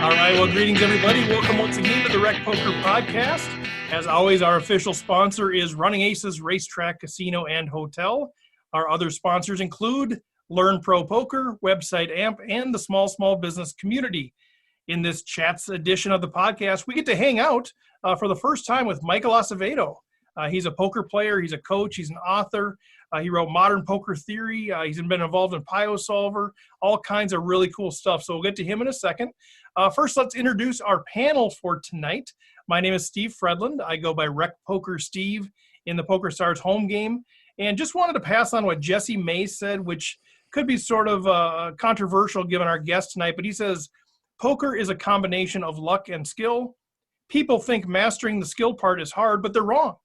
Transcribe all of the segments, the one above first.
All right, well, greetings, everybody. Welcome once again to the Rec Poker Podcast. As always, our official sponsor is Running Aces Racetrack, Casino, and Hotel. Our other sponsors include Learn Pro Poker, Website AMP, and the Small Business Community. In this Chats edition of the podcast, we get to hang out for the first time with Michael Acevedo. He's a poker player. He's a coach. He's an author. He wrote Modern Poker Theory. He's been involved in Pio Solver, all kinds of really cool stuff. So we'll get to him in a second. First, let's introduce our panel for tonight. My name is Steve Fredland. I go by Rec Poker Steve in the PokerStars home game. And just wanted to pass on what Jesse May said, which could be sort of controversial given our guest tonight. But he says, poker is a combination of luck and skill. People think mastering the skill part is hard, but they're wrong.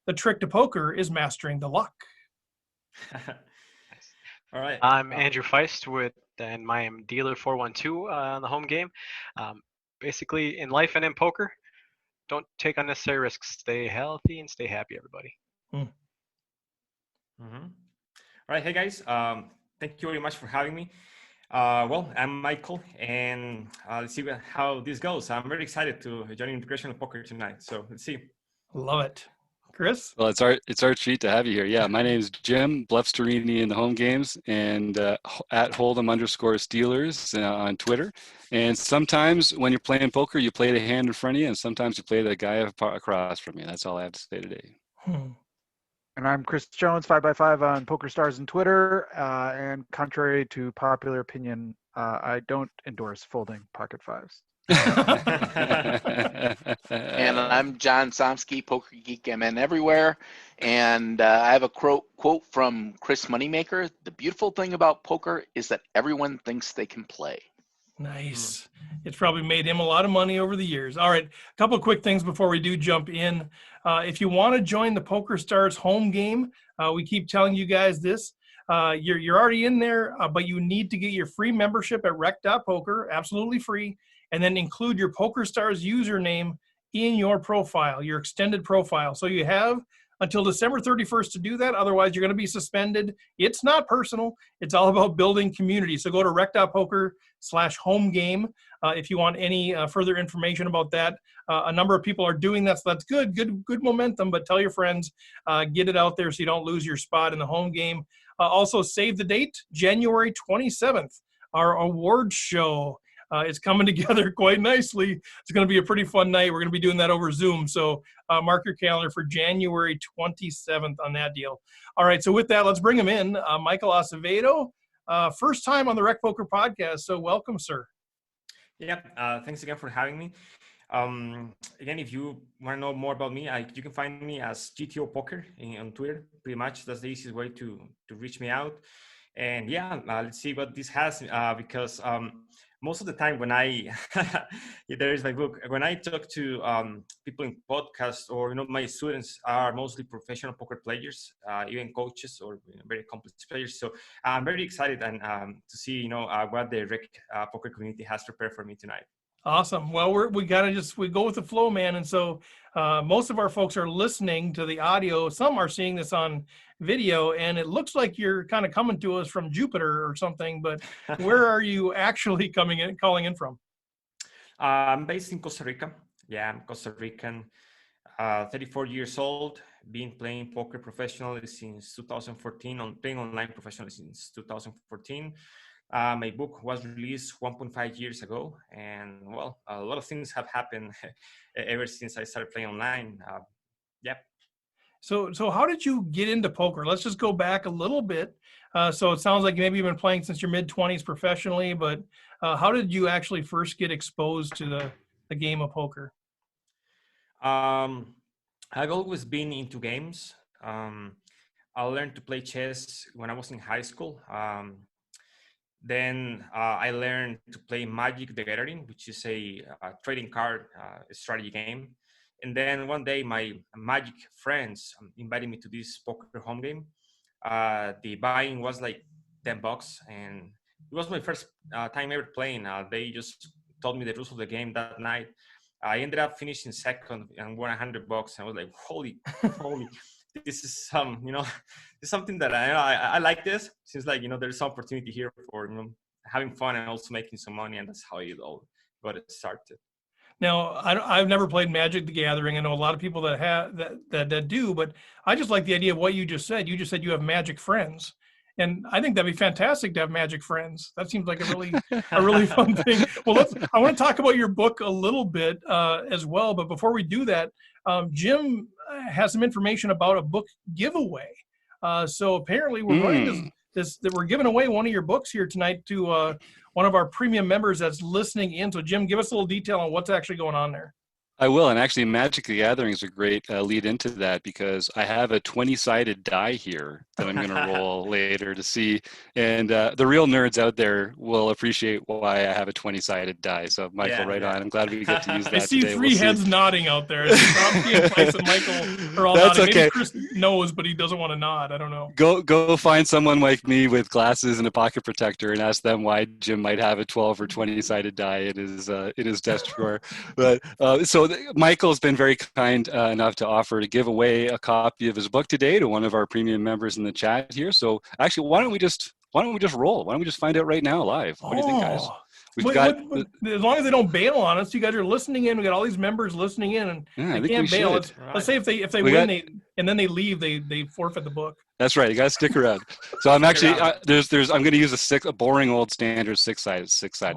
The trick to poker is mastering the luck. All right. I'm Andrew Feist and I am dealer 412 on the home game. Basically, in life and in poker, don't take unnecessary risks. Stay healthy and stay happy, everybody. All right. Hey, guys. Thank you very much for having me. Well, I'm Michael, and let's see how this goes. I'm very excited to join in recreational poker tonight. So let's see. Love it. Chris? Well, it's our treat to have you here. Yeah, my name is Jim Blefsterini in the home games and at Hold'em_Steelers on Twitter. And sometimes when you're playing poker, you play the hand in front of you, and sometimes you play the guy across from you. That's all I have to say today. And I'm Chris Jones, 5x5 on PokerStars and Twitter. And contrary to popular opinion, I don't endorse folding pocket fives. And I'm John Somsky, Poker Geek MN everywhere. And I have a quote from Chris Moneymaker. The beautiful thing about poker is that everyone thinks they can play. Nice. It's probably made him a lot of money over the years. All right, a couple of quick things before we do jump in. If you want to join the PokerStars home game, we keep telling you guys this. You're already in there, but you need to get your free membership at rec.poker, absolutely free, and then include your PokerStars username in your profile, your extended profile. So you have until December 31st to do that. Otherwise, you're going to be suspended. It's not personal. It's all about building community. So go to rec.poker/home game if you want any further information about that. A number of people are doing that, so that's good momentum, but tell your friends, get it out there so you don't lose your spot in the home game. Also, save the date, January 27th, our awards show. It's coming together quite nicely. It's going to be a pretty fun night. We're going to be doing that over Zoom. So mark your calendar for January 27th on that deal. All right. So with that, let's bring him in. Michael Acevedo, first time on the Rec Poker Podcast. So welcome, sir. Yeah. Thanks again for having me. Again, if you want to know more about me, you can find me as GTO Poker on Twitter. Pretty much that's the easiest way to reach me out. And yeah, let's see what this has because most of the time when there is my book, when I talk to people in podcasts or, my students are mostly professional poker players, even coaches or very complex players. So I'm very excited and to see, what the Rec Poker community has prepared for me tonight. Awesome. Well, we go with the flow, man. And so most of our folks are listening to the audio. Some are seeing this on video, and it looks like you're kind of coming to us from Jupiter or something, but where are you actually calling in from? I'm based in Costa Rica. Yeah, I'm Costa Rican, 34 years old, been playing poker professionally since 2014, playing online professionally since 2014. My book was released 1.5 years ago, and well, a lot of things have happened ever since I started playing online. Yep. So how did you get into poker? Let's just go back a little bit. So it sounds like maybe you've been playing since your mid-20s professionally, but how did you actually first get exposed to the game of poker? I've always been into games. I learned to play chess when I was in high school. Then I learned to play Magic the Gathering, which is a trading card strategy game. And then one day my Magic friends invited me to this poker home game. The buy-in was like $10, and it was my first time ever playing. They just told me the rules of the game that night. I ended up finishing second and won $100. I was like, holy, this is it's something that I like this. Since there's some opportunity here for having fun and also making some money, and that's how it all got it started. Now, I've never played Magic the Gathering. I know a lot of people that have that do, but I just like the idea of what you just said. You just said you have Magic friends, and I think that'd be fantastic to have Magic friends. That seems like a really fun thing. Well, I want to talk about your book a little bit as well, but before we do that, Jim has some information about a book giveaway. So apparently, we're running that we're giving away one of your books here tonight to one of our premium members that's listening in. So Jim, give us a little detail on what's actually going on there. I will, and actually Magic the Gathering is a great lead into that, because I have a 20-sided die here that I'm going to roll later to see, and the real nerds out there will appreciate why I have a 20-sided die. So Michael, on. I'm glad we get to use that I see today. 3 heads nodding out there. Tomsky and Price and Michael are all That's nodding. okay. Maybe Chris knows, but he doesn't want to nod. I don't know. Go find someone like me with glasses and a pocket protector and ask them why Jim might have a 12 or 20-sided die in his desk drawer. But Michael's been very kind enough to offer to give away a copy of his book today to one of our premium members in the chat here. So actually, why don't we just roll? Why don't we just find out right now live? What do you think, guys? As long as they don't bail on us, you guys are listening in. We got all these members listening in, and they can't bail. Let's say if they win, and then they leave, they forfeit the book. That's right. You got to stick around. So I'm actually I'm going to use a boring old standard six-sided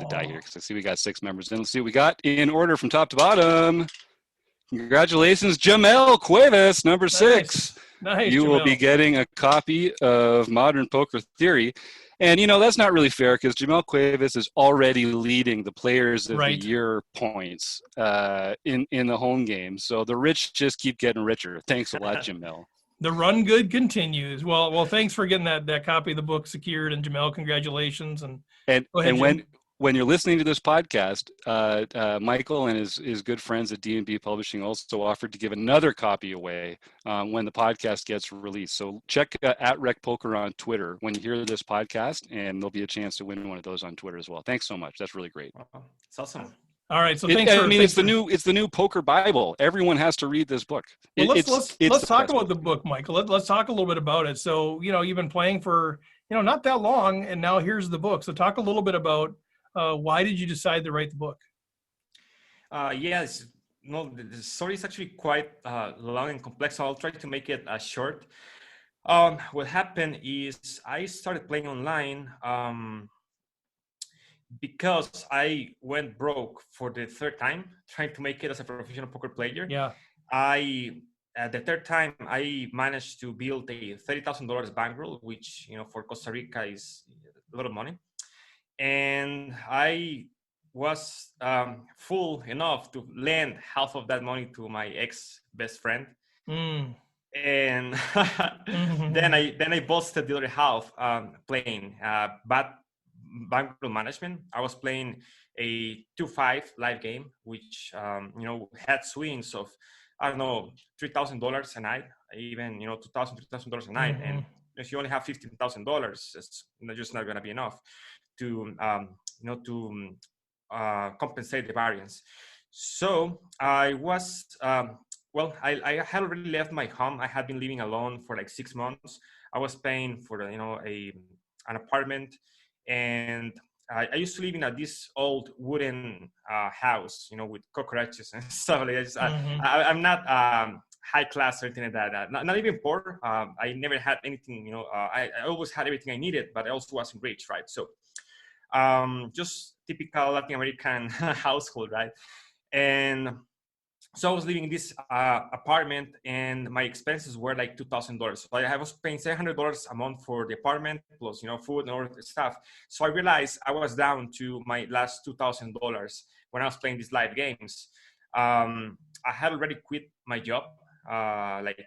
die here, because I see we got 6 members in. Let's see what we got in order from top to bottom. Congratulations, Jamel Cuevas, number 6. Nice. You will be getting a copy of Modern Poker Theory. And, that's not really fair, because Jamel Cuevas is already leading the Players of the Year points in the home game. So the rich just keep getting richer. Thanks a lot, Jamel. The run good continues. Well, thanks for getting that copy of the book secured. And Jamel, congratulations. And when you're listening to this podcast, Michael and his good friends at D&B Publishing also offered to give another copy away when the podcast gets released. So check at Rec Poker on Twitter when you hear this podcast, and there'll be a chance to win one of those on Twitter as well. Thanks so much. That's really great. It's awesome. All right, so it's the new Poker Bible. Everyone has to read this book. Well, let's talk about the book, Michael. Let's talk a little bit about it. So you've been playing for not that long, and now here's the book. So talk a little bit about why did you decide to write the book? Yes, the story is actually quite long and complex. So I'll try to make it short. What happened is I started playing online because I went broke for the 3rd time trying to make it as a professional poker player. Yeah. At the 3rd time, I managed to build a $30,000 bankroll, which, for Costa Rica is a lot of money. And I was fool enough to lend half of that money to my ex-best friend. And then I busted the other half playing bad bankroll management. I was playing a 2-5 live game, which had swings of $3,000 a night, even $2,000 a night, and if you only have $15,000, it's just not going to be enough to compensate the variance. So I was I had already left my home. I had been living alone for like 6 months. I was paying for an apartment, and I used to live in this old wooden house, with cockroaches and stuff like that. I'm not high class or anything like that. Not even poor. I never had anything, I always had everything I needed, but I also wasn't rich, right? So just typical Latin American household, right? And so I was living in this apartment, and my expenses were like $2,000. So I was paying $700 a month for the apartment, plus food and all that stuff. So I realized I was down to my last $2,000 when I was playing these live games. I had already quit my job like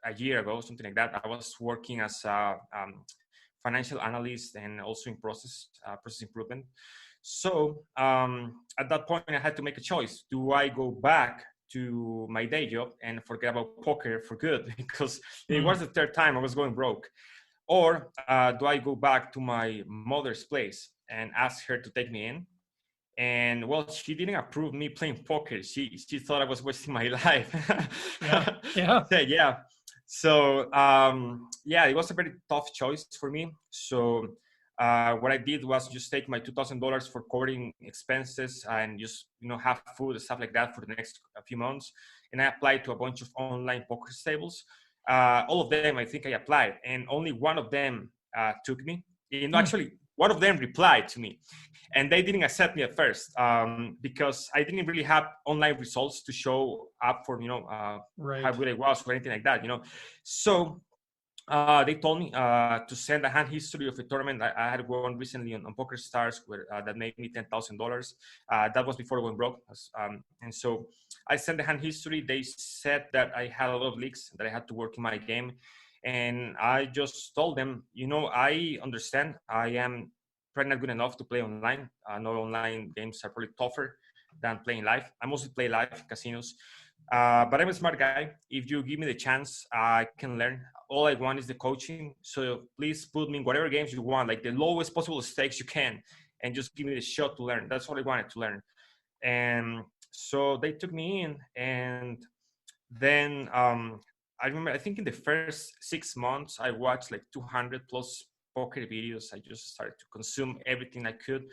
a year ago, something like that. I was working as a financial analyst and also in process improvement. So at that point, I had to make a choice. Do I go back to my day job and forget about poker for good, because it was the 3rd time I was going broke? Or do I go back to my mother's place and ask her to take me in? And well, she didn't approve me playing poker. She thought I was wasting my life. Yeah. So it was a very tough choice for me. So what I did was just take my $2,000 for covering expenses and just have food and stuff like that for the next few months, and I applied to a bunch of online poker tables. All of them, I think I applied, and only one of them took me. Actually, one of them replied to me, and they didn't accept me at first because I didn't really have online results to show up for Right. how good I was or anything like that. So they told me to send a hand history of a tournament I had won recently on Poker Stars where that made me $10,000. That was before it went broke. And so I sent the hand history. They said that I had a lot of leaks, that I had to work in my game. And I just told them, I understand I am probably not good enough to play online. No, online games are probably tougher than playing live. I mostly play live in casinos. But I'm a smart guy. If you give me the chance, I can learn. All I want is the coaching. So please put me in whatever games you want, like the lowest possible stakes you can, and just give me the shot to learn. That's what I wanted to learn. And so they took me in, and then I remember, I think in the first 6 months, I watched like 200 plus poker videos. I just started to consume everything I could,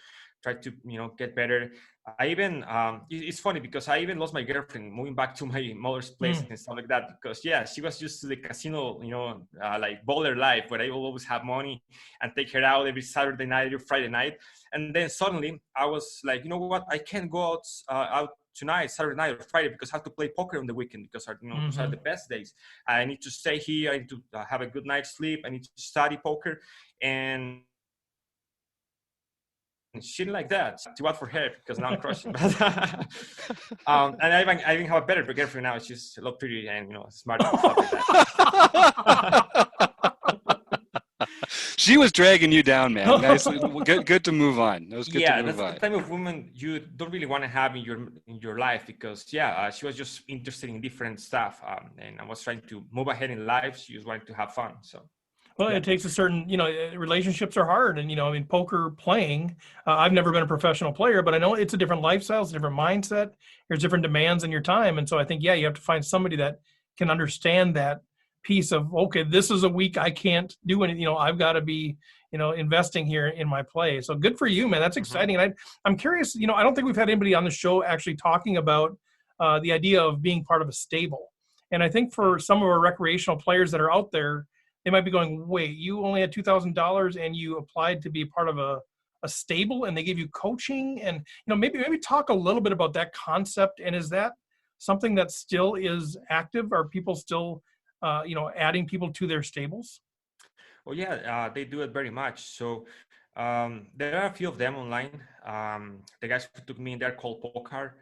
try to, get better. I even, it's funny because I even lost my girlfriend moving back to my mother's place and stuff like that, because she was used to the casino, like baller life where I will always have money and take her out every Saturday night, every Friday night. And then suddenly I was like, you know what, I can't go out tonight, Saturday night or Friday, because I have to play poker on the weekend because those are the best days. I need to stay here. I need to have a good night's sleep. I need to study poker. And shit like that. Too bad for her because now I'm crushing. And I even have a better girlfriend now. She's a lot prettier and smart and stuff like that. She was dragging you down, man. Nicely, good to move on. That was good to move that's on. the type of woman you don't really want to have in your life because she was just interested in different stuff, and I was trying to move ahead in life. She just wanted to have fun. So. Well, it takes a certain, relationships are hard. And, poker playing, I've never been a professional player, but I know it's a different lifestyle, it's a different mindset. There's different demands in your time. And so I think, you have to find somebody that can understand that piece of, okay, this is a week I can't do anything, I've got to be, investing here in my play. So good for you, man. That's exciting. And I'm curious, I don't think we've had anybody on the show actually talking about the idea of being part of a stable. And I think for some of our recreational players that are out there, they might be going, wait, you only had $2,000 and you applied to be part of a stable and they gave you coaching, and maybe talk a little bit about that concept. And is that something that still is active? Are people still adding people to their stables? Well, yeah, they do it very much. So there are a few of them online. The guys who took me in there called Poker,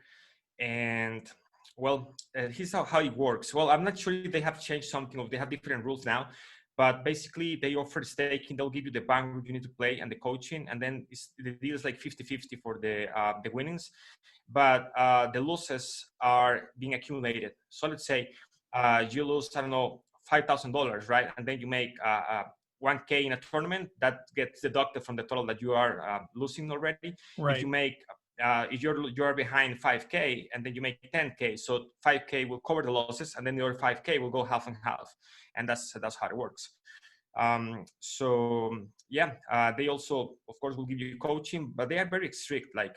and well, here's how it works. Well, I'm not sure if they have changed something or they have different rules now. But basically, they offer staking. They'll give you the bank you need to play and the coaching, and then the deal is like 50-50 for the winnings. But the losses are being accumulated. So let's say you lose, I don't know, $5,000, right? And then you make 1K in a tournament, that gets deducted from the total that you are losing already. Right. If you make if you're behind 5K and then you make 10K, so 5K will cover the losses and then the other 5K will go half and half, and that's how it works. So yeah, they also of course will give you coaching, but they are very strict. Like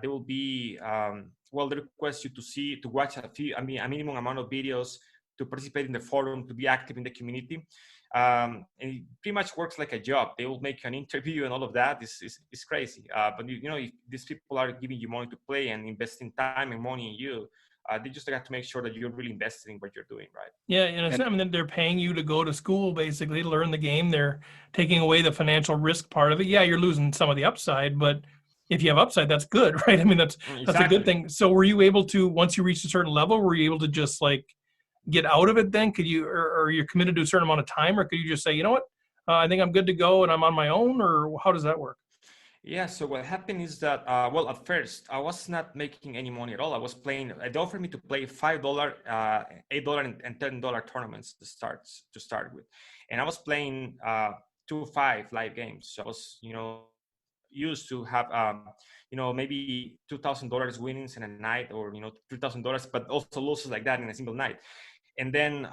they will be they request you to watch a minimum amount of videos, to participate in the forum, to be active in the community. And it pretty much works like a job. They will make an interview and all of that. It's crazy. But if these people are giving you money to play and investing time and money in you, they just have to make sure that you're really invested in what you're doing, right? Yeah, and they're paying you to go to school, basically, to learn the game. They're taking away the financial risk part of it. Yeah, you're losing some of the upside, but if you have upside, that's good, right? I mean, that's a good thing. So were you able to, once you reached a certain level, were you able to just like get out of it then? Could you, or you're committed to a certain amount of time, or could you just say, you know what, I think I'm good to go and I'm on my own, or how does that work? Yeah, so what happened is that, at first, I was not making any money at all. I was playing, they offered me to play $5, $8, and $10 tournaments to start with. And I was playing 2-5 live games. So I was, used to have, maybe $2,000 winnings in a night, or, $3,000, but also losses like that in a single night. And then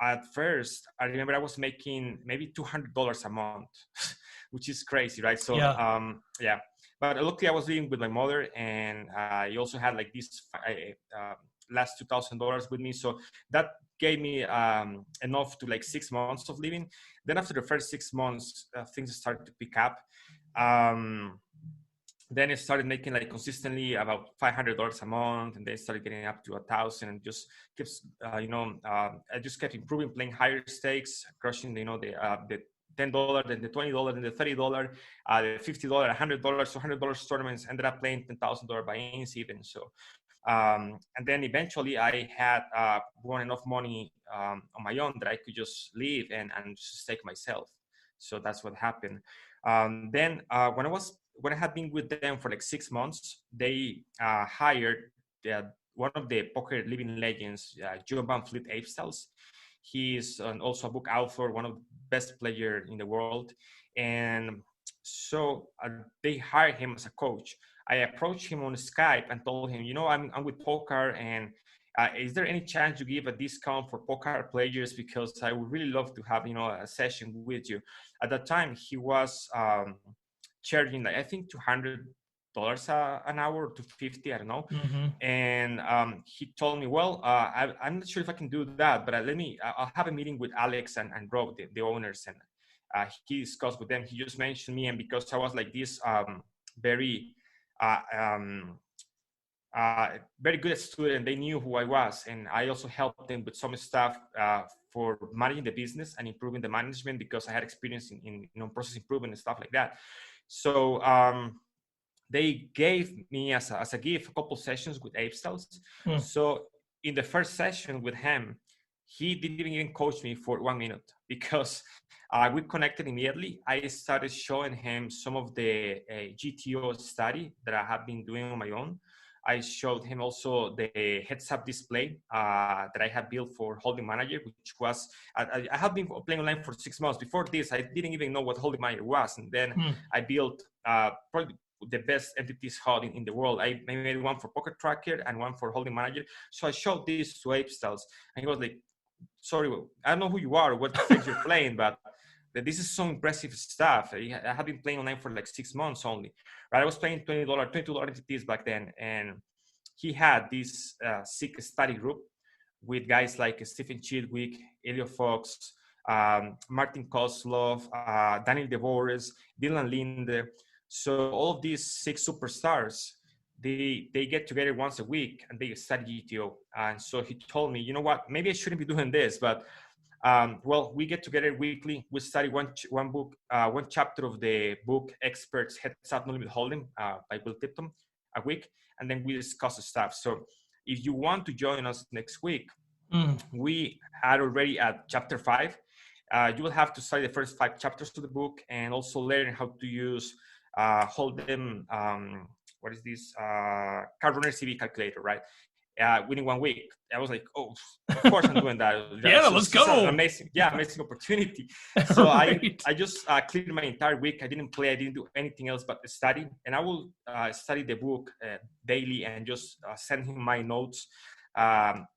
at first, I remember I was making maybe $200 a month, which is crazy, right? So, Yeah. yeah. But luckily, I was living with my mother, and I also had like this last $2,000 with me. So that gave me enough to like 6 months of living. Then after the first 6 months, things started to pick up. Then I started making like consistently about $500 a month, and then started getting up to 1,000, and just keeps, I just kept improving, playing higher stakes, crushing, the $10, then the $20, then the $30, the $50, $100, so $100 tournaments. Ended up playing $10,000 buy-ins even. So, and then eventually I had won enough money on my own that I could just leave and just stake myself. So that's what happened. Then when I had been with them for like 6 months, they hired one of the poker living legends, Joe Van Fleet Ape Styles. He is also a book author, one of the best players in the world. And so they hired him as a coach. I approached him on Skype and told him, I'm with poker, and is there any chance you give a discount for poker players? Because I would really love to have, a session with you. At that time, he was charging, like, I think $200 an hour to 50, I don't know. Mm-hmm. And he told me, well, I'm not sure if I can do that, but I'll have a meeting with Alex and Rob, the owners, and he discussed with them. He just mentioned me, and because I was like this very very good student, they knew who I was, and I also helped them with some stuff for managing the business and improving the management, because I had experience in process improvement and stuff like that. So they gave me as a gift a couple sessions with Ape Styles. So in the first session with him, he didn't even coach me for 1 minute, because we connected immediately. I started showing him some of the GTO study that I have been doing on my own. I showed him also the heads-up display that I had built for Holding Manager, which was, I have been playing online for 6 months. Before this, I didn't even know what Holding Manager was. And then I built probably the best entities HUD in the world. I made one for Poker Tracker and one for Holding Manager. So I showed this to Ape Styles, and he was like, sorry, I don't know who you are or what stakes you're playing, but this is some impressive stuff. I have been playing online for like 6 months only, right? I was playing $22 entities back then, and he had this sick study group with guys like Stephen Chidwick, Elio Fox, Martin Kozlov, Daniel DeVores, Dylan Linde. So all of these 6 superstars, they get together once a week and they study GTO. And so he told me, you know what, maybe I shouldn't be doing this, but well, we get together weekly. We study one book, one chapter of the book Experts Heads Up No Limit Hold'em by Will Tipton a week, and then we discuss the stuff. So if you want to join us next week, we are already at chapter 5. You will have to study the first 5 chapters of the book and also learn how to use Hold'em. What is this? Card Runner CV calculator, right? Within 1 week. I was like, oh, of course I'm doing that. Yeah, let's go. Amazing opportunity. So Right. I just cleared my entire week. I didn't play. I didn't do anything else but study. And I will study the book daily and just send him my notes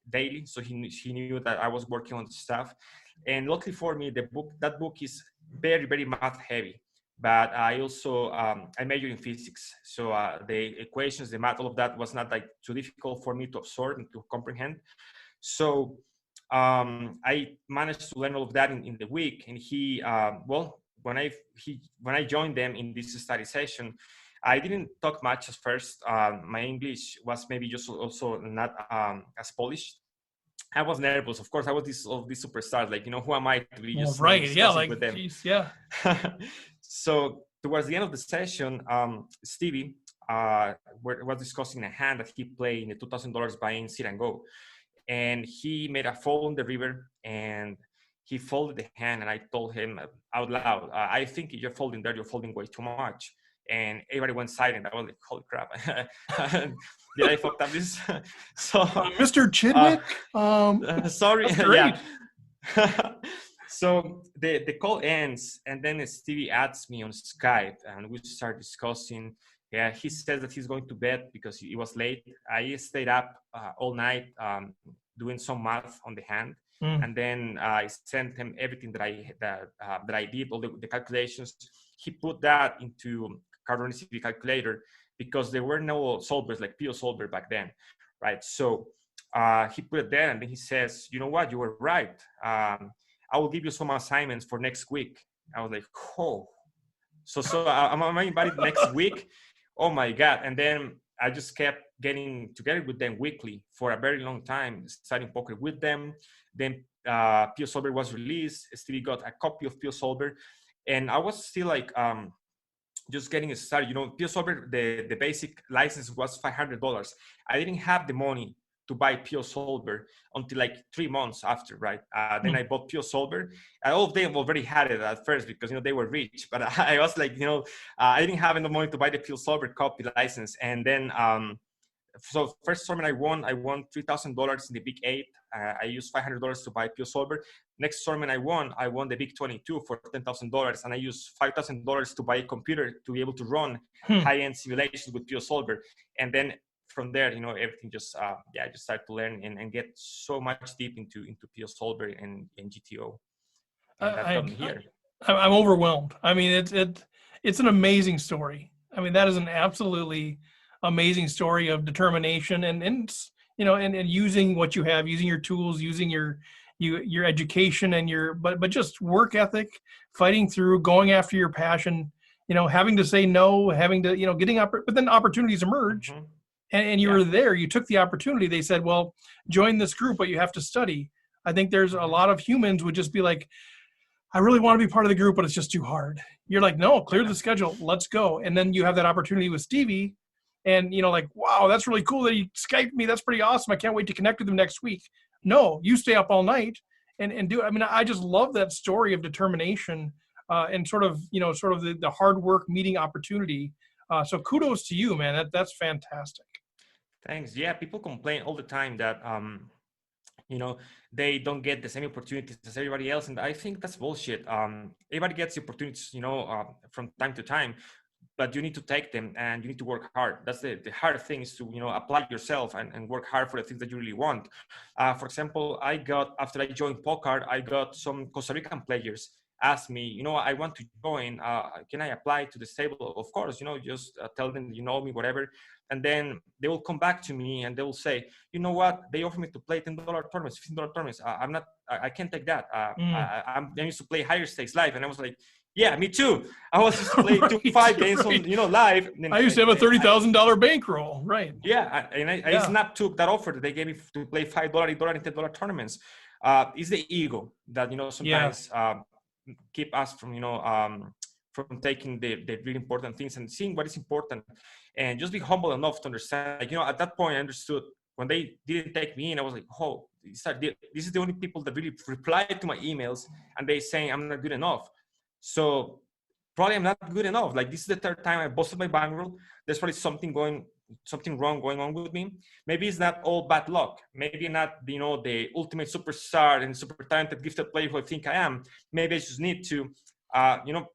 daily. So he knew that I was working on stuff. And luckily for me, that book is very, very math heavy. But I also, I major in physics. So the equations, the math, all of that was not like too difficult for me to absorb and to comprehend. So I managed to learn all of that in the week. And he, when I joined them in this study session, I didn't talk much at first. My English was maybe just also not as polished. I was nervous. Of course, I was these superstars. Like, who am I to be just Yeah, like, with them? geez, yeah. So towards the end of the session, Stevie was discussing a hand that he played in the $2,000 buy-in sit and go. And he made a fold on the river, and he folded the hand. And I told him out loud, I think if you're folding there, you're folding way too much. And everybody went silent. I was like, holy crap. Did I fuck up this? So, Mr. Chidwick, sorry. That's great. Yeah. So the call ends, and then Stevie adds me on Skype, and we start discussing. Yeah, he says that he's going to bed because it was late. I stayed up all night doing some math on the hand, And then I sent him everything that I did, all the calculations. He put that into card recipe calculator because there were no solvers like Pio Solver back then, right? So he put it there, and then he says, "You know what? You were right. I will give you some assignments for next week." I was like, "Oh." So I'm invited next week. Oh my God. And then I just kept getting together with them weekly for a very long time, studying poker with them. Then Pio Solver was released. Stevie got a copy of Pio Solver. And I was still like just getting started. You know, Pio Solver, the basic license was $500. I didn't have the money to buy Pio Solver until like 3 months after, right? Then I bought Pio Solver. All of them already had it at first because, you know, they were rich. But I was like, you know, I didn't have enough money to buy the Pio Solver copy license. And then, so first tournament I won $3,000 in the Big 8. I used $500 to buy Pio Solver. Next tournament I won the Big 22 for $10,000, and I used $5,000 to buy a computer to be able to run high-end simulations with Pio Solver. And then from there, you know, everything just I just started to learn and get so much deep into Pio Solver and GTO. And that got me here. I'm overwhelmed. I mean, it's an amazing story. I mean, that is an absolutely amazing story of determination and you know, and using what you have, using your tools, using your education and but just work ethic, fighting through, going after your passion, you know, having to say no, having to, you know, getting up, but then opportunities emerge. And you were there, you took the opportunity. They said, well, join this group, but you have to study. I think there's a lot of humans would just be like, I really want to be part of the group, but it's just too hard. You're like, no, clear the schedule, let's go. And then you have that opportunity with Stevie, and, you know, like, wow, that's really cool that he Skyped me. That's pretty awesome. I can't wait to connect with him next week. No, you stay up all night and do it. I mean, I just love that story of determination and sort of, you know, sort of the hard work meeting opportunity. So kudos to you, man. That's fantastic. Thanks. Yeah, people complain all the time that you know, they don't get the same opportunities as everybody else, and I think that's bullshit. Everybody gets the opportunities, you know, from time to time, but you need to take them and you need to work hard. That's the hard thing, is to, you know, apply yourself and work hard for the things that you really want. For example, after I joined Poker, I got some Costa Rican players ask me, you know, I want to join, can I apply to the stable? Of course, you know, just tell them you know me, whatever. And then they will come back to me and they will say, you know what, they offer me to play $10 tournaments, $15 tournaments. I can't take that. I used to play higher stakes live. And I was like, yeah, me too. I was just playing Right, 2-5 games on, you know, live. I used to have a $30,000 bankroll, right? Yeah, I snapped took that offer that they gave me to play $5, $8, and $10 tournaments. It's the ego that, you know, sometimes keep us from, you know, from taking the really important things and seeing what is important, and just be humble enough to understand. Like, you know, at that point I understood when they didn't take me in, I was like, oh, this is the only people that really replied to my emails, and they saying I'm not good enough. So probably I'm not good enough. Like, this is the third time I busted my bankroll. There's probably something wrong going on with me. Maybe it's not all bad luck. Maybe not, you know, the ultimate superstar and super talented, gifted player who I think I am. Maybe I just need to, you know,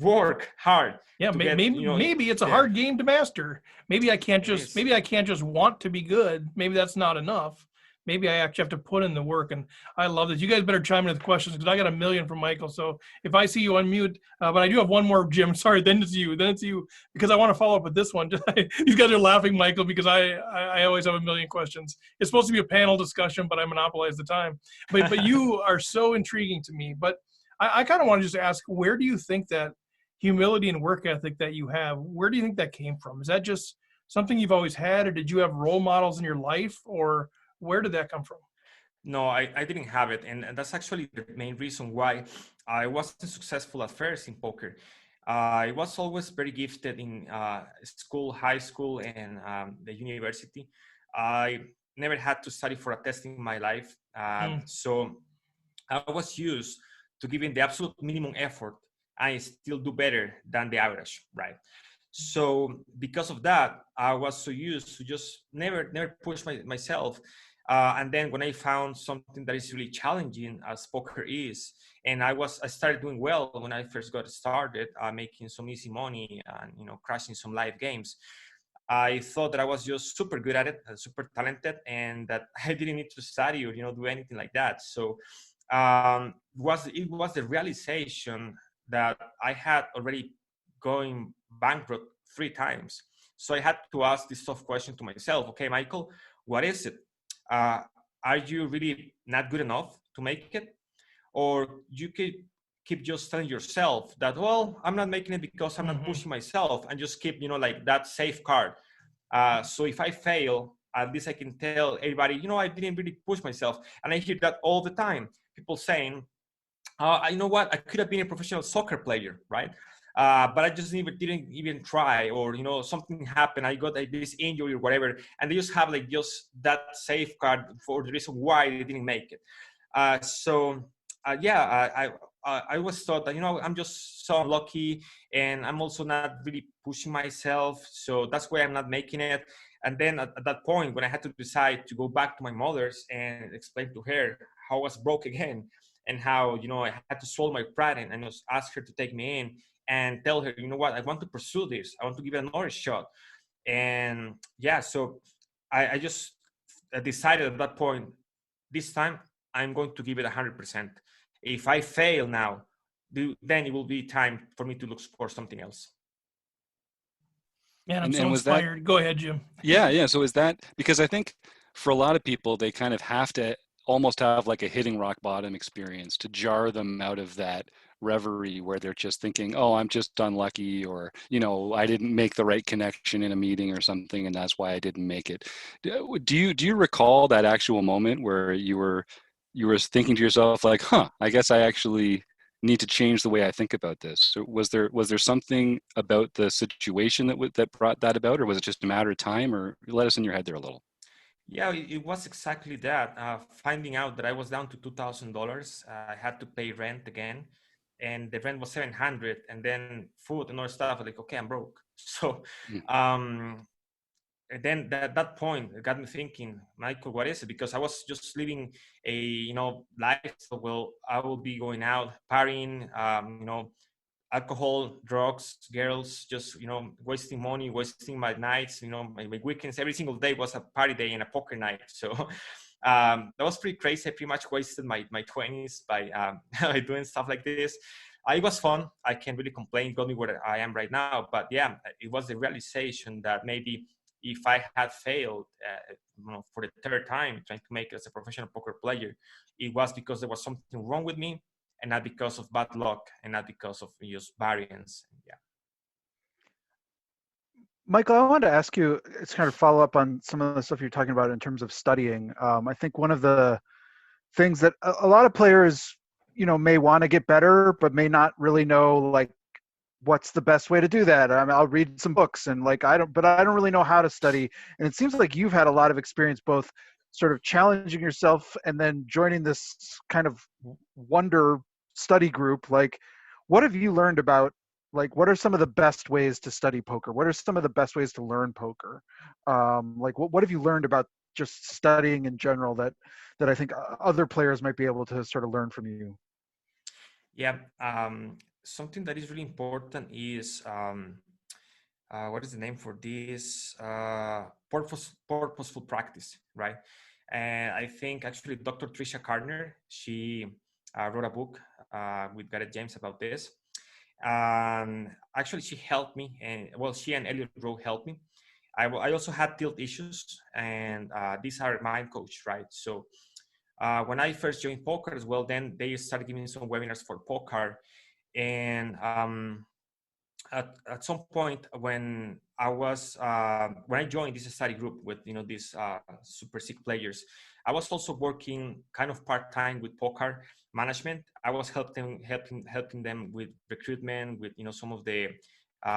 work hard. Yeah, maybe you know, maybe it's a hard game to master. Maybe I can't just want to be good. Maybe that's not enough. Maybe I actually have to put in the work. And I love this. You guys better chime in with questions because I got a million from Michael. So if I see you unmute, but I do have one more, Jim. Sorry, then it's you because I want to follow up with this one. These guys are laughing, Michael, because I always have a million questions. It's supposed to be a panel discussion, but I monopolize the time. But you are so intriguing to me. But I kind of want to just ask, where do you think that humility and work ethic that you have, where do you think that came from? Is that just something you've always had, or did you have role models in your life, or where did that come from? No, I didn't have it. And that's actually the main reason why I wasn't successful at first in poker. I was always very gifted in school, high school, and the university. I never had to study for a test in my life. So I was used to giving the absolute minimum effort and still do better than the average, right? So because of that, I was so used to just never push myself. And then when I found something that is really challenging, as poker is, and I started doing well when I first got started, making some easy money and, you know, crashing some live games. I thought that I was just super good at it, super talented, and that I didn't need to study or do anything like that. So it was the realization that I had already going bankrupt 3 times. So I had to ask this tough question to myself. Okay, Michael, what is it? Uh, are you really not good enough to make it? Or you could keep just telling yourself that, well, I'm not making it because I'm not pushing myself, and just keep, like that safeguard. So if I fail, at least I can tell everybody, I didn't really push myself. And I hear that all the time. People saying, you know what, I could have been a professional soccer player, right? But I just didn't even try, or something happened, I got like this injury or whatever, and they just have like just that safeguard for the reason why they didn't make it. I always thought that I'm just so unlucky, and I'm also not really pushing myself, so that's why I'm not making it. And then at that point, when I had to decide to go back to my mother's and explain to her how I was broke again, and how I had to swallow my pride and just ask her to take me in and tell her, you know what, I want to pursue this, I want to give it another shot. And yeah, so I just decided at that point, this time I'm going to give it 100%. If I fail now, then it will be time for me to look for something else. Man, I'm so And was that, inspired. Go ahead, Jim. yeah. So is that, because I think for a lot of people, they kind of have to almost have like a hitting rock bottom experience to jar them out of that reverie where they're just thinking, oh, I'm just unlucky, or, I didn't make the right connection in a meeting or something, and that's why I didn't make it. Do you recall that actual moment where you were thinking to yourself like, I guess I actually need to change the way I think about this? So was there something about the situation that brought that about, or was it just a matter of time? Or let us in your head there a little. Yeah, it was exactly that. Finding out that I was down to $2,000, I had to pay rent again, and the rent was 700, and then food and other stuff. Like, okay, I'm broke. So, and then that point it got me thinking, Michael, what is it? Because I was just living a life. So, well, I will be going out partying, alcohol, drugs, girls, just wasting money, wasting my nights, my weekends. Every single day was a party day and a poker night. So that was pretty crazy. I pretty much wasted my 20s by by doing stuff like this. It was fun. I can't really complain. Got me where I am right now. But yeah, it was the realization that maybe if I had failed for the third time trying to make it as a professional poker player, it was because there was something wrong with me, and not because of bad luck, and not because of just variance. Yeah. Michael, I wanted to ask you, it's kind of follow up on some of the stuff you're talking about in terms of studying. I think one of the things that a lot of players, may want to get better, but may not really know, like, what's the best way to do that. I mean, I'll read some books and I don't really know how to study. And it seems like you've had a lot of experience, both sort of challenging yourself and then joining this kind of wonder study group. Like, what have you learned about, like, what are some of the best ways to study poker? What are some of the best ways to learn poker? Like, what have you learned about just studying in general that I think other players might be able to sort of learn from you? Yeah. Something that is really important is what is the name for this? Purposeful practice, right? And I think actually Dr. Tricia Gardner, she wrote a book with Gareth James about this. Actually, she helped me, and well, she and Elliot Rowe helped me. I also had tilt issues, and these are mind coach, right? So when I first joined poker as well, then they started giving me some webinars for poker, and at some point when I joined this study group with these super sick players, I was also working kind of part-time with poker management. I was helping them with recruitment, with some of the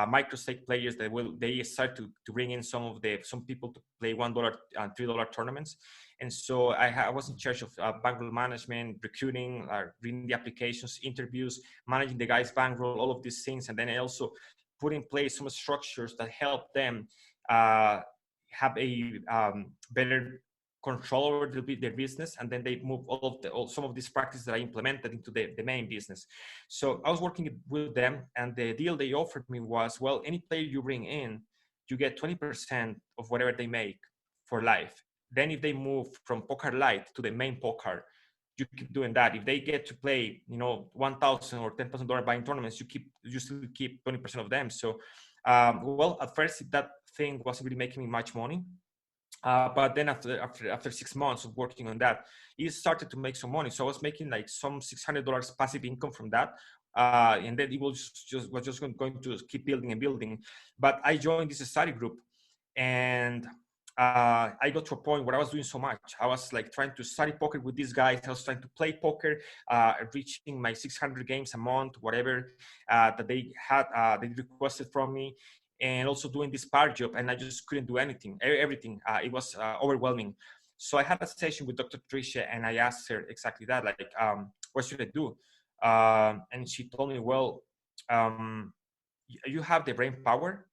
micro-stake players that they start to bring in some people to play $1 and $3 tournaments. And so I was in charge of bankroll management, recruiting, reading the applications, interviews, managing the guys' bankroll, all of these things. And then I also put in place some structures that help them have a better control over their business, and then they move some of these practices that I implemented into the main business. So I was working with them, and the deal they offered me was, well, any player you bring in, you get 20% of whatever they make for life. Then if they move from poker light to the main poker, you keep doing that. If they get to play, $1,000 or $10,000 buying tournaments, you still keep 20% of them. So, well, at first that thing wasn't really making me much money. But then after 6 months of working on that, it started to make some money. So I was making like some $600 passive income from that. And then it was just going to keep building and building. But I joined this study group, and I got to a point where I was doing so much. I was like trying to study poker with these guys. I was trying to play poker, reaching my 600 games a month, whatever that they had, they requested from me, and also doing this part job. And I just couldn't do everything. It was overwhelming. So I had a session with Dr. Tricia, and I asked her exactly that, like, what should I do? And she told me, well, you have the brain power,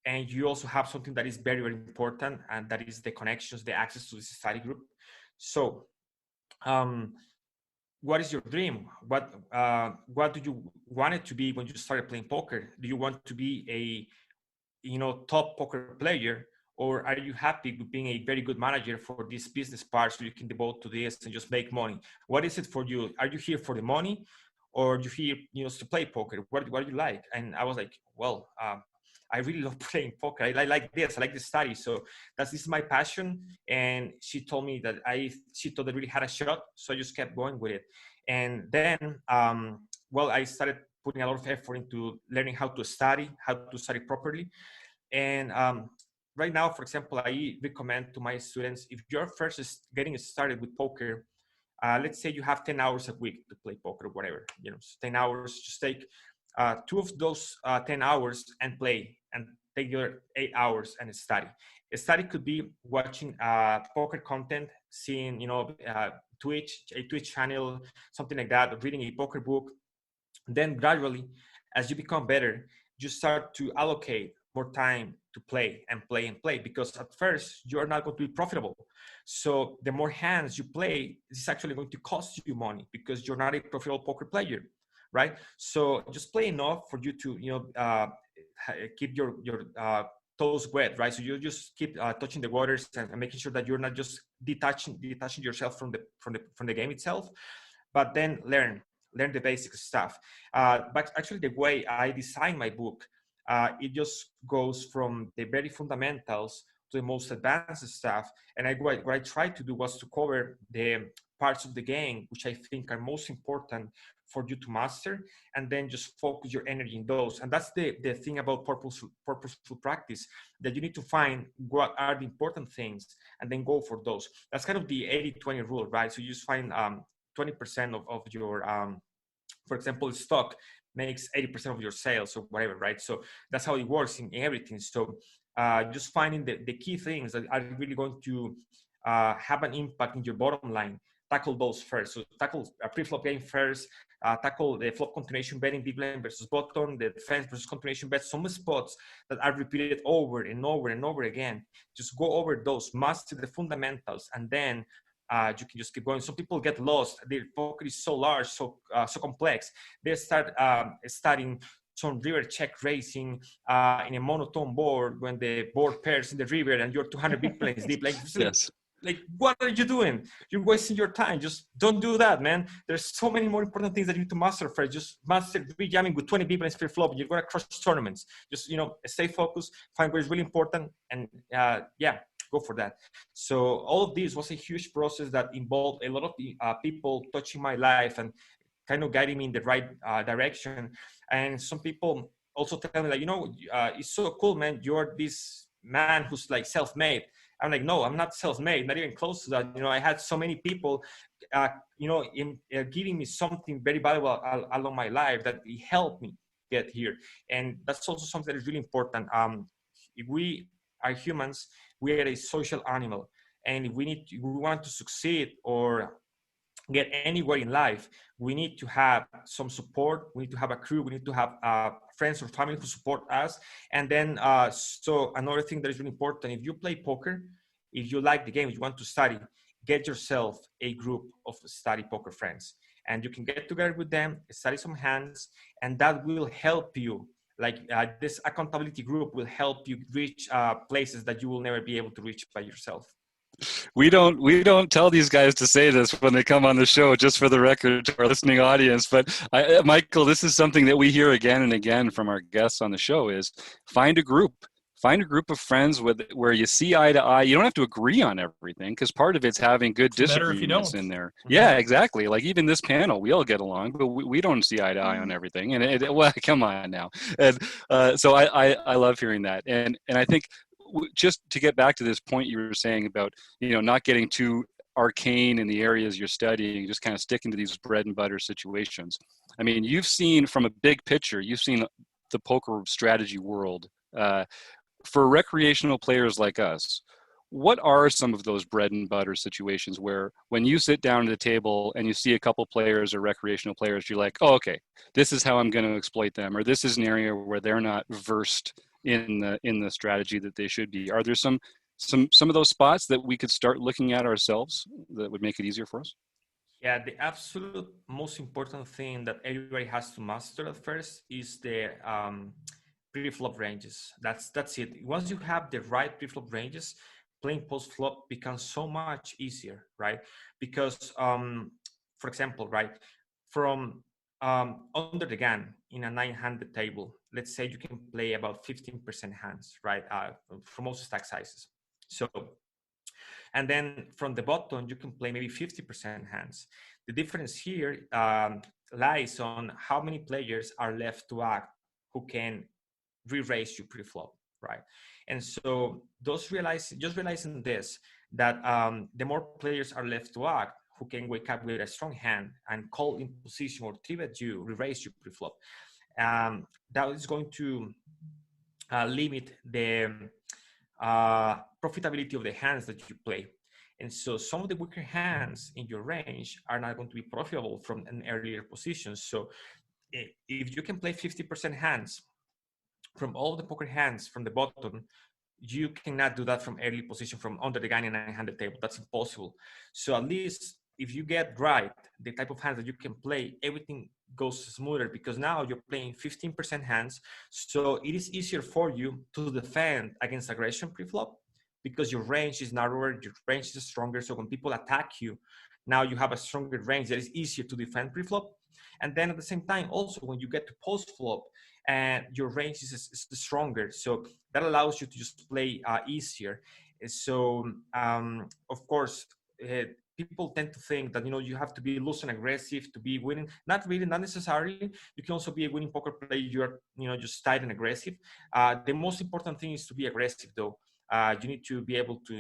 and you also have something that is very, very important, and that is the connections, the access to the study group. So, what is your dream? What do you want it to be when you started playing poker? Do you want to be a top poker player, or are you happy with being a very good manager for this business part, so you can devote to this and just make money? What is it for you? Are you here for the money, or are you here, to play poker? What do you like? And I was like, well, I really love playing poker. I like this. I like the study. So this is my passion. And she told me that she thought I really had a shot. So I just kept going with it. And then, well, I started putting a lot of effort into learning how to study properly. And right now, for example, I recommend to my students, if you're first getting started with poker, let's say you have 10 hours a week to play poker or whatever, 10 hours, just take 2 of those 10 hours and play, and take your 8 hours and study. A study could be watching poker content, seeing, a Twitch channel, something like that, reading a poker book. Then gradually, as you become better, you start to allocate more time to play and play and play, because at first you're not going to be profitable. So the more hands you play, it's actually going to cost you money, because you're not a profitable poker player, right? So just play enough for you to keep your toes wet, right? So you just keep touching the waters and making sure that you're not just detaching yourself from the game itself, but then learn the basic stuff. But actually, the way I design my book, it just goes from the very fundamentals to the most advanced stuff. And what I tried to do was to cover the parts of the game which I think are most important for you to master, and then just focus your energy in those. And that's the thing about purposeful practice, that you need to find what are the important things and then go for those. That's kind of the 80-20 rule, right? So you just find 20% of your, for example, stock makes 80% of your sales or whatever, right? So that's how it works in everything. So just finding the key things that are really going to have an impact in your bottom line. Tackle those first. So tackle a pre-flop game first, tackle the flop continuation betting, big blind versus button, the defense versus continuation bets, some spots that are repeated over and over and over again. Just go over those, master the fundamentals, and then you can just keep going. Some people get lost. Their poker is so large, so complex. They start studying some river check racing in a monotone board when the board pairs in the river and you're 200 big blinds deep. Yes. Like, what are you doing? You're wasting your time. Just don't do that, man. There's so many more important things that you need to master first. Just master jamming with 20 big blinds per flop. You're going to crush tournaments. Just, stay focused, find what is really important, and go for that. So all of this was a huge process that involved a lot of people touching my life and kind of guiding me in the right direction. And some people also tell me, like, it's so cool, man. You're this man who's like self-made. I'm like, no, I'm not self-made, not even close to that. I had so many people, giving me something very valuable along my life that it helped me get here. And that's also something that is really important. If we are humans, we are a social animal. And if we want to succeed or get anywhere in life, we need to have some support. We need to have a crew. We need to have friends or family who support us. And then, so another thing that is really important, if you play poker, if you like the game, if you want to study, get yourself a group of study poker friends. And you can get together with them, study some hands, and that will help you Like this accountability group will help you reach places that you will never be able to reach by yourself. We don't tell these guys to say this when they come on the show, just for the record to our listening audience. But Michael, this is something that we hear again and again from our guests on the show: is find a group of friends where you see eye to eye. You don't have to agree on everything, because part of it's having good It's better if you disagreements don't. in there. Yeah, exactly. Like even this panel, we all get along, but we don't see eye to eye on everything. And well, come on now. And so I love hearing that. And I think, just to get back to this point you were saying about, not getting too arcane in the areas you're studying, just kind of sticking to these bread and butter situations. I mean, you've seen from a big picture, you've seen the poker strategy world. For recreational players like us, what are some of those bread and butter situations where when you sit down at the table and you see a couple players or recreational players, you're like, oh, okay, this is how I'm going to exploit them, or this is an area where they're not versed in the strategy that they should be? Are there some of those spots that we could start looking at ourselves that would make it easier for us? Yeah, the absolute most important thing that everybody has to master at first is the pre-flop ranges. That's it. Once you have the right pre-flop ranges, playing post-flop becomes so much easier, right? Because, for example, right, from under the gun in a 900 table, let's say you can play about 15% hands, right, for most stack sizes. So, and then from the bottom, you can play maybe 50% hands. The difference here lies on how many players are left to act who can re-raise you pre-flop, right? And so just realizing this, that the more players are left to act who can wake up with a strong hand and call in position or three-bet you, re-raise you pre-flop, that is going to limit the profitability of the hands that you play. And so some of the weaker hands in your range are not going to be profitable from an earlier position. So if you can play 50% hands from all the poker hands from the bottom, you cannot do that from early position from under the gun in a 900 table. That's impossible. So at least if you get right the type of hands that you can play, everything goes smoother, because now you're playing 15% hands. So it is easier for you to defend against aggression pre-flop, because your range is narrower, your range is stronger. So when people attack you, now you have a stronger range that is easier to defend pre-flop. And then at the same time, also when you get to post-flop, and your range is stronger, so that allows you to just play easier. So of course, people tend to think that you have to be loose and aggressive to be winning. Not really, not necessarily. You can also be a winning poker player. You're just tight and aggressive. The most important thing is to be aggressive, though. You need to be able to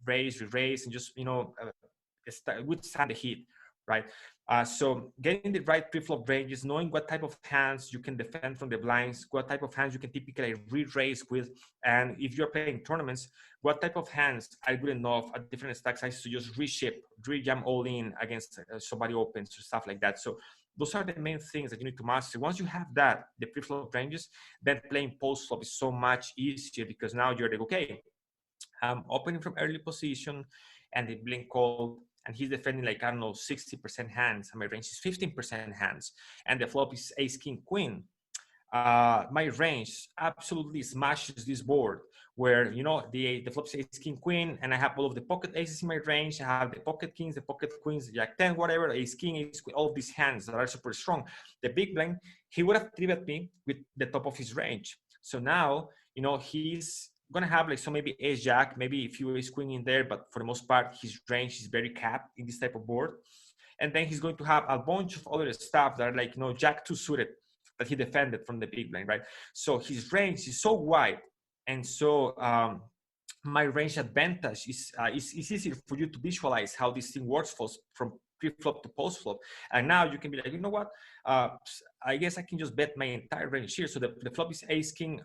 raise, re-raise, and just withstand the heat, right? So getting the right pre-flop ranges, knowing what type of hands you can defend from the blinds, what type of hands you can typically re-raise with, and if you're playing tournaments, what type of hands are good enough at different stack sizes to just re-ship, re-jam all in against somebody opens or stuff like that. So those are the main things that you need to master. Once you have that, the pre-flop ranges, then playing post-flop is so much easier, because now you're like, okay, I'm opening from early position and the blink call, and he's defending like, I don't know, 60% hands, and my range is 15% hands, and the flop is ace, king, queen. My range absolutely smashes this board, where the flop is ace, king, queen, and I have all of the pocket aces in my range. I have the pocket kings, the pocket queens, jack 10, whatever, ace, king, ace, queen, all of these hands that are super strong. The big blind, he would have 3-bet me with the top of his range. So now, he's gonna have like, so maybe ace jack, maybe a few ace queen in there, but for the most part, his range is very capped in this type of board. And then he's going to have a bunch of other stuff that are like, jack 2 suited that he defended from the big blind, right? So his range is so wide, and so my range advantage is easier for you to visualize how this thing works from pre-flop to post-flop. And now you can be like, you know what? I guess I can just bet my entire range here. So the flop is ace king,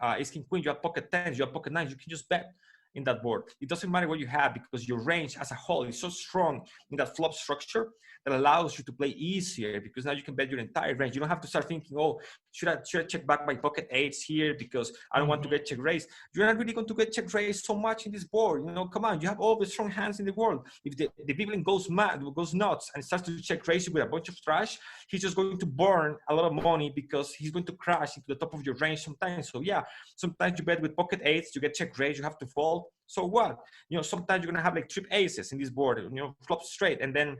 queen. You have pocket tens, you have pocket nines. You can just bet, in that board. It doesn't matter what you have because your range as a whole is so strong in that flop structure that allows you to play easier because now you can bet your entire range. You don't have to start thinking, oh, should I check back my pocket eights here because I don't want to get check raised. You're not really going to get check raised so much in this board. Come on, you have all the strong hands in the world. If the big blind goes mad, goes nuts, and starts to check raise you with a bunch of trash, he's just going to burn a lot of money because he's going to crash into the top of your range sometimes. So yeah, sometimes you bet with pocket eights, you get check raised, you have to fold. So what? Sometimes you're gonna have like trip aces in this board, flop straight, and then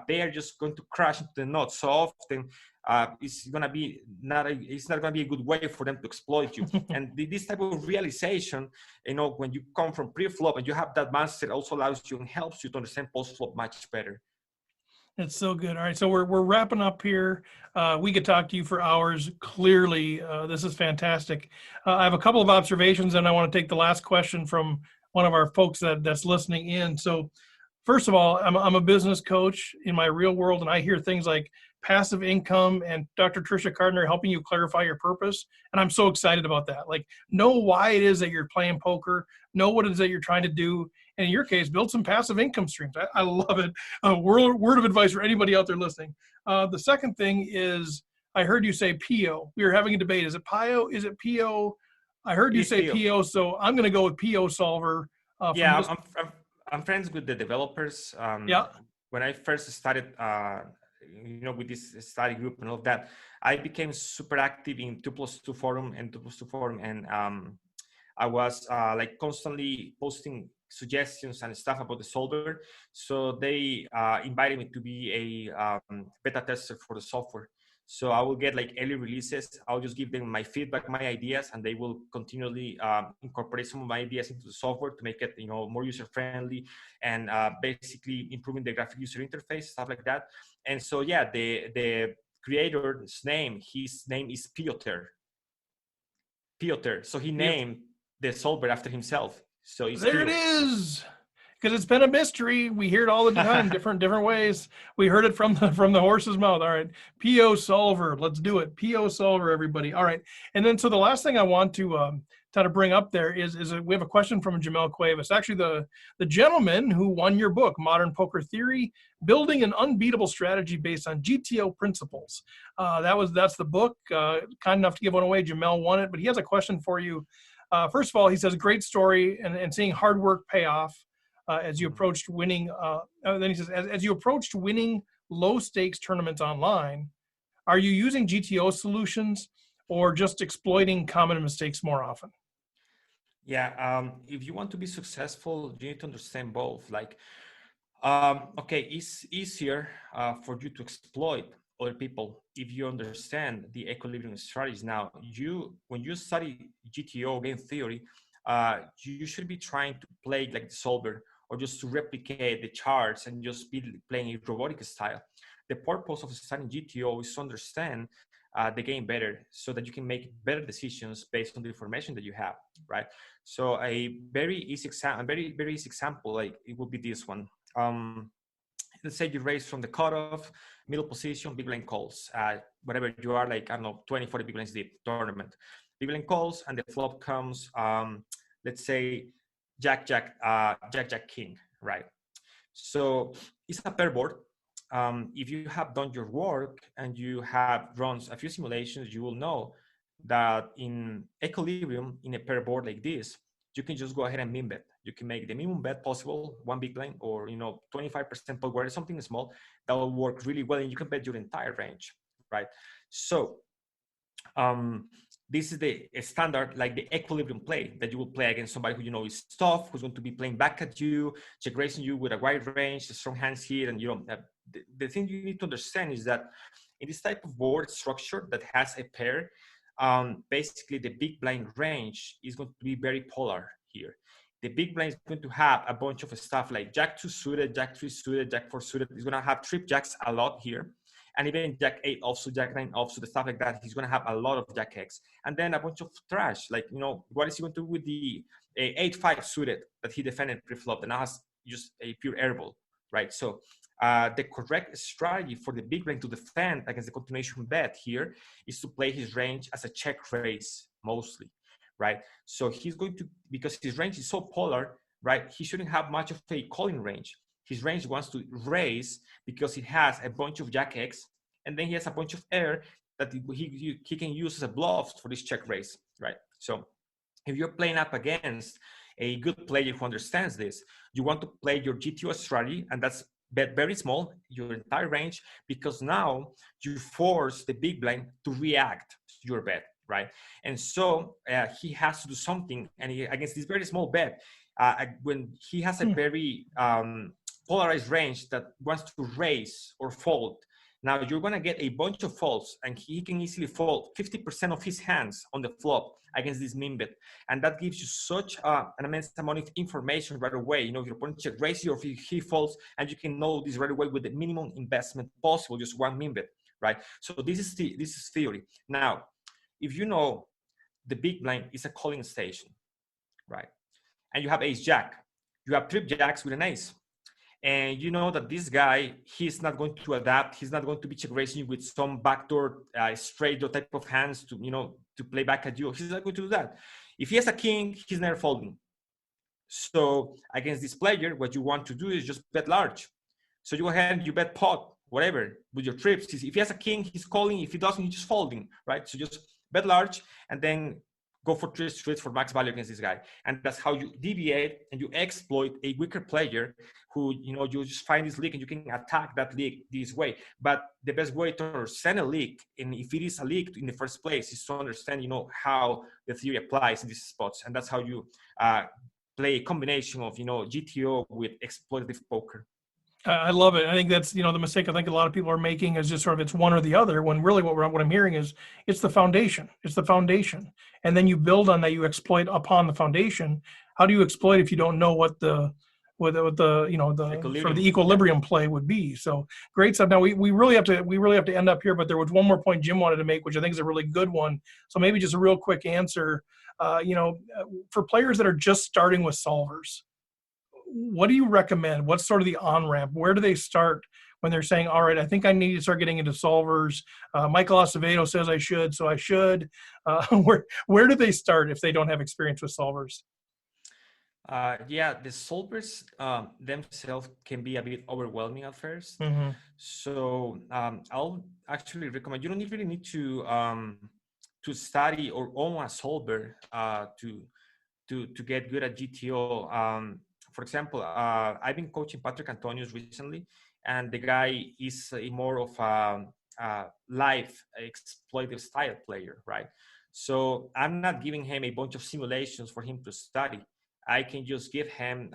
they are just going to crash into the nuts so often. It's not gonna be a good way for them to exploit you. And this type of realization, when you come from pre-flop and you have that mindset, also allows you and helps you to understand post-flop much better. It's so good. All right, so we're wrapping up here. We could talk to you for hours. Clearly, this is fantastic. I have a couple of observations, and I want to take the last question from one of our folks that's listening in. So, first of all, I'm a business coach in my real world, and I hear things like passive income and Dr. Tricia Cardner helping you clarify your purpose. And I'm so excited about that. Like, know why it is that you're playing poker, know what it is that you're trying to do. And in your case, build some passive income streams. I love it. Word of advice for anybody out there listening. The second thing is, I heard you say Pio. We were having a debate. Is it Pio? Is it Pio? I heard you say Pio, so I'm going to go with Pio Solver. Yeah, I'm friends with the developers. Yeah. When I first started, with this study group and all of that, I became super active in 2+2 forum, and I was like constantly posting suggestions and stuff about the solver. So they invited me to be a beta tester for the software. So I will get like early releases. I'll just give them my feedback, my ideas, and they will continually incorporate some of my ideas into the software to make it, more user friendly and basically improving the graphic user interface, stuff like that. And so yeah, the creator's name, his name is Piotr. So he named the solver after himself. So it's there Pio. it is. Because it's been a mystery. We hear it all the time, different ways. We heard it from the horse's mouth. All right, Pio Solver. Let's do it. Pio Solver, everybody. All right, and then so the last thing I want to try to bring up there is we have a question from Jamel Cuevas. Actually, the gentleman who won your book, Modern Poker Theory: Building an Unbeatable Strategy Based on GTO Principles. That's the book. Kind enough to give one away. Jamel won it, but he has a question for you. First of all, he says, great story and seeing hard work pay off. As you approached winning, then he says, as you approached winning low stakes tournaments online, are you using GTO solutions or just exploiting common mistakes more often? Yeah, if you want to be successful, you need to understand both. Like, okay, it's easier for you to exploit other people if you understand the equilibrium strategies. Now, when you study GTO game theory, you should be trying to play like the solver, or just to replicate the charts and just be playing a robotic style. The purpose of studying GTO is to understand the game better so that you can make better decisions based on the information that you have, right? So a very easy example, like it would be this one. Let's say you raise from the cutoff, middle position, big blind calls, whatever you are, like, I don't know, 20, 40 big blinds deep tournament. Big blind calls, and the flop comes, let's say, Jack, King, right? So it's a pair board. If you have done your work and you have run a few simulations, you will know that in equilibrium, in a pair board like this, you can just go ahead and min bet. You can make the minimum bet possible, one big blind, or 25% pot where something small that will work really well, and you can bet your entire range, right? So this is the standard, like the equilibrium play that you will play against somebody who is tough, who's going to be playing back at you, check raising you with a wide range, strong hands here, and the thing you need to understand is that in this type of board structure that has a pair, basically the big blind range is going to be very polar here. The big blind is going to have a bunch of stuff like Jack 2 suited, Jack 3 suited, Jack 4 suited. He's going to have trip jacks a lot here. And even Jack 8 offsuit, Jack 9 offsuit, stuff like that. He's going to have a lot of Jack X. And then a bunch of trash. Like, what is he going to do with the 8-5 suited that he defended pre-flop that now has just a pure airball, right? So the correct strategy for the big blind to defend against the continuation bet here is to play his range as a check raise mostly. right? So he's going to, because his range is so polar, right? He shouldn't have much of a calling range. His range wants to raise because it has a bunch of jack X, and then he has a bunch of air that he can use as a bluff for this check raise, right? So if you're playing up against a good player who understands this, you want to play your GTO strategy, and that's bet very small, your entire range, because now you force the big blind to react to your bet, right? And so he has to do something, and against this very small bet, when he has a very polarized range that wants to raise or fold, now you're going to get a bunch of folds, and he can easily fold 50% of his hands on the flop against this min bet. And that gives you such an immense amount of information right away. You know, if your opponent check raises or if he folds, and you can know this right away with the minimum investment possible, just one min bet, right? So this is theory. Now, if you know the big blind is a calling station, right? And you have ace jack, you have trip jacks with an ace. And you know that this guy, he's not going to adapt. He's not going to be check raising you with some backdoor straight or type of hands to, you know, to play back at you. He's not going to do that. If he has a king, he's never folding. So against this player, what you want to do is just bet large. So you go ahead and you bet pot, whatever, with your trips. If he has a king, he's calling. If he doesn't, he's just folding, right? So just bet large and then go for 3 streets for max value against this guy. And that's how you deviate and you exploit a weaker player who, you know, you just find this leak and you can attack that leak this way. But the best way to understand a leak, and if it is a leak in the first place, is to understand, you know, how the theory applies in these spots. And that's how you play a combination of, you know, GTO with exploitative poker. I love it. I think that's, you know, the mistake I think a lot of people are making is just sort of it's one or the other, when really what I'm hearing is it's the foundation. It's the foundation. And then you build on that, you exploit upon the foundation. How do you exploit if you don't know what the you know, the sort of the equilibrium play would be? So great stuff. Now we really have to end up here, but there was one more point Jim wanted to make, which I think is a really good one. So maybe just a real quick answer. You know, for players that are just starting with solvers, what do you recommend? What's sort of the on-ramp? Where do they start when they're saying, all right, I think I need to start getting into solvers? Michael Acevedo says I should, so I should. Where do they start if they don't have experience with solvers? Yeah, the solvers themselves can be a bit overwhelming at first. Mm-hmm. So I'll actually recommend, you don't really need to study or own a solver to get good at GTO. For example, I've been coaching Patrick Antonius recently, and the guy is more of a live exploitive style player, right? So I'm not giving him a bunch of simulations for him to study. I can just give him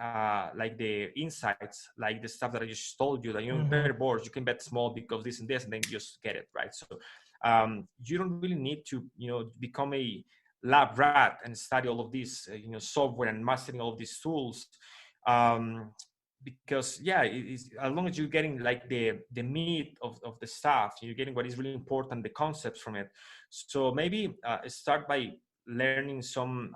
like the insights, like the stuff that I just told you, that, you know, better boards, you can bet small because this and this, and then you just get it, right? So you don't really need to, you know, become a lab rat and study all of this, you know, software and mastering all of these tools. Because yeah, as long as you're getting like the meat of the stuff, you're getting what is really important, the concepts from it. So maybe start by learning some,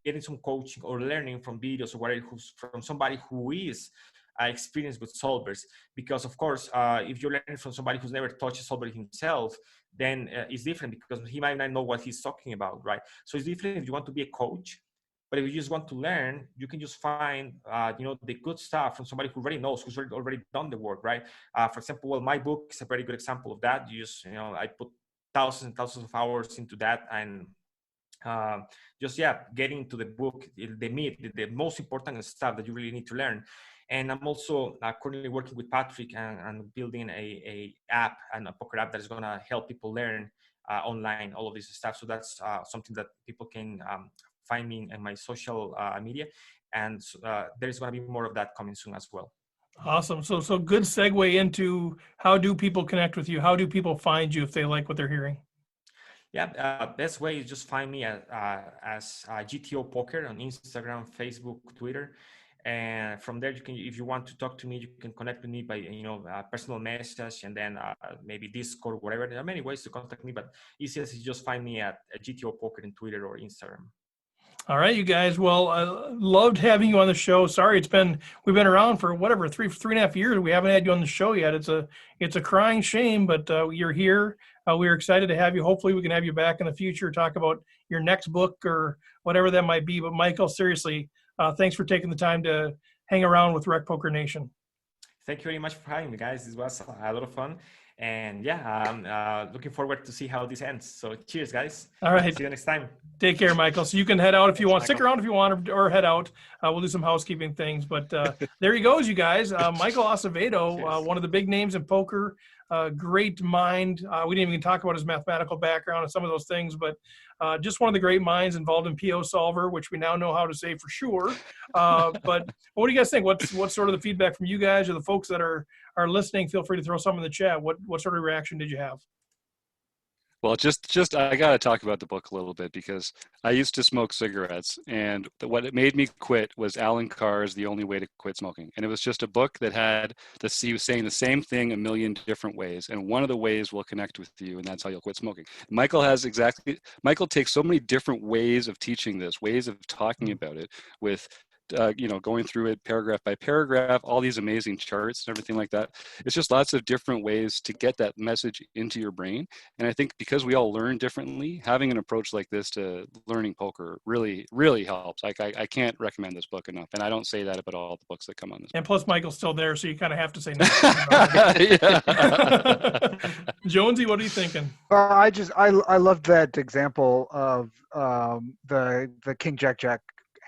getting some coaching or learning from videos or whatever, from somebody who is experienced with solvers. Because of course, if you're learning from somebody who's never touched a solver himself, then it's different, because he might not know what he's talking about, right? So it's different if you want to be a coach. But if you just want to learn, you can just find, you know, the good stuff from somebody who already knows, who's already done the work, right? For example, well, my book is a very good example of that. You just, you know, I put thousands and thousands of hours into that, and just, yeah, getting to the book, the meat, the most important stuff that you really need to learn. And I'm also currently working with Patrick and building a app and a poker app that is going to help people learn online all of this stuff. So that's something that people can find me in my social media, and there's going to be more of that coming soon as well. Awesome. So good segue into how do people connect with you? How do people find you if they like what they're hearing? Yeah, best way is just find me as GTO Poker on Instagram, Facebook, Twitter. And from there, you can, if you want to talk to me, you can connect with me by, you know, personal message, and then maybe Discord or whatever. There are many ways to contact me, but easiest is just find me at GTO Poker in Twitter or Instagram. All right, you guys. Well, I loved having you on the show. Sorry, we've been around for whatever, three and a half years. We haven't had you on the show yet. It's a crying shame, but you're here. we're excited to have you. Hopefully we can have you back in the future, talk about your next book or whatever that might be. But Michael, seriously, thanks for taking the time to hang around with Rec Poker Nation. Thank you very much for having me, guys. This was a lot of fun. And yeah, I'm looking forward to see how this ends. So cheers, guys. All right. See you next time. Take care, Michael. So you can head out if you want. Michael. Stick around if you want, or head out. We'll do some housekeeping things. But there he goes, you guys. Michael Acevedo, one of the big names in poker. Great mind. We didn't even talk about his mathematical background and some of those things, but just one of the great minds involved in Pio Solver, which we now know how to say for sure. But what do you guys think? What's sort of the feedback from you guys or the folks that are listening? Feel free to throw some in the chat. What sort of reaction did you have? Well, just I got to talk about the book a little bit because I used to smoke cigarettes, and what it made me quit was Alan Carr's The Only Way to Quit Smoking. And it was just a book that had he was saying the same thing a million different ways, and one of the ways will connect with you, and that's how you'll quit smoking. Michael takes so many different ways of teaching this, ways of talking about it with going through it paragraph by paragraph, all these amazing charts and everything like that. It's just lots of different ways to get that message into your brain. And I think because we all learn differently, having an approach like this to learning poker really, really helps. I can't recommend this book enough. And I don't say that about all the books that come on this. And plus Michael's still there, so you kind of have to say no. Jonesy, what are you thinking? I loved that example of the King Jack Jack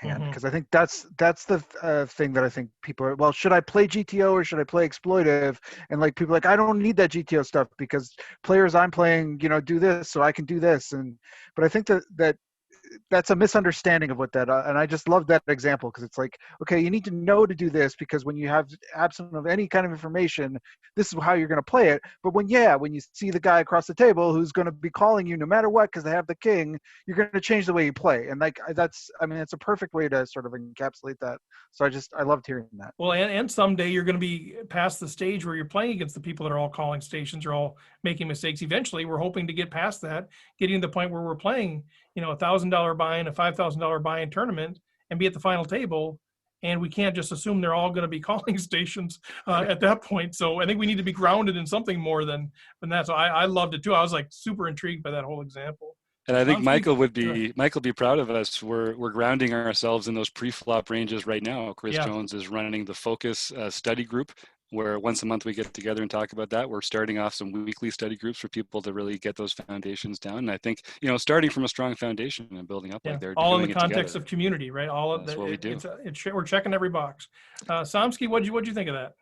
hand, because I think that's the thing that I think people are, well, should I play GTO or should I play exploitive? And like people are like, I don't need that GTO stuff because players I'm playing, do this, so I can do this. But I think that's a misunderstanding of what that and I just love that example, because it's like, okay, you need to know to do this, because when you have absent of any kind of information, this is how you're going to play it. But when you see the guy across the table who's going to be calling you no matter what because they have the king, you're going to change the way you play. And it's a perfect way to sort of encapsulate that. So I loved hearing that. Well, and someday you're going to be past the stage where you're playing against the people that are all calling stations or all making mistakes. Eventually we're hoping to get past that, getting to the point where we're playing $1,000 buy-in, a $5,000 buy-in tournament, and be at the final table. And we can't just assume they're all going to be calling stations at that point. So I think we need to be grounded in something more than that. So I loved it too. I was like super intrigued by that whole example. And I think Michael be proud of us. We're grounding ourselves in those pre-flop ranges right now. Chris Jones is running the Focus study group, where once a month we get together and talk about that. We're starting off some weekly study groups for people to really get those foundations down. And I think, starting from a strong foundation and building up like they're all doing in the context of community, right? All of that's what we do. We're checking every box. Somsky, what'd you think of that?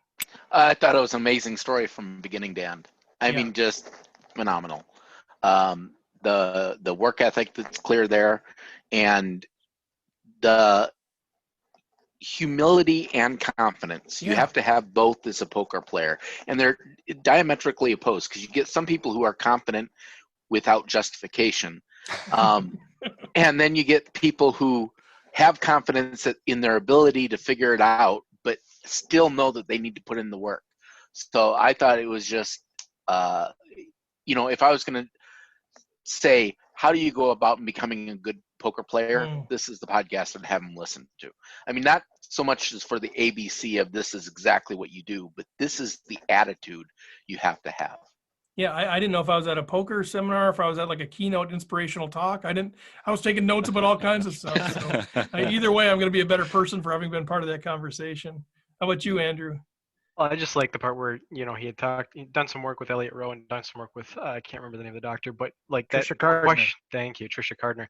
I thought it was an amazing story from beginning to end. I mean, just phenomenal. The work ethic that's clear there, and the humility and confidence. You have to have both as a poker player, and they're diametrically opposed, because you get some people who are confident without justification, and then you get people who have confidence in their ability to figure it out, but still know that they need to put in the work. So I thought it was just, if I was going to say, how do you go about becoming a good poker player? This is the podcast I'd have them listen to. I mean, not so much as for the ABC of this is exactly what you do, but this is the attitude you have to have. Yeah, I didn't know if I was at a poker seminar, if I was at like a keynote inspirational talk. I was taking notes about all kinds of stuff. So either way, I'm going to be a better person for having been part of that conversation. How about you, Andrew? Well, I just like the part where, he'd done some work with Elliot Rowe and done some work with, I can't remember the name of the doctor, but like Trisha Cardner. Thank you, Trisha Cardner.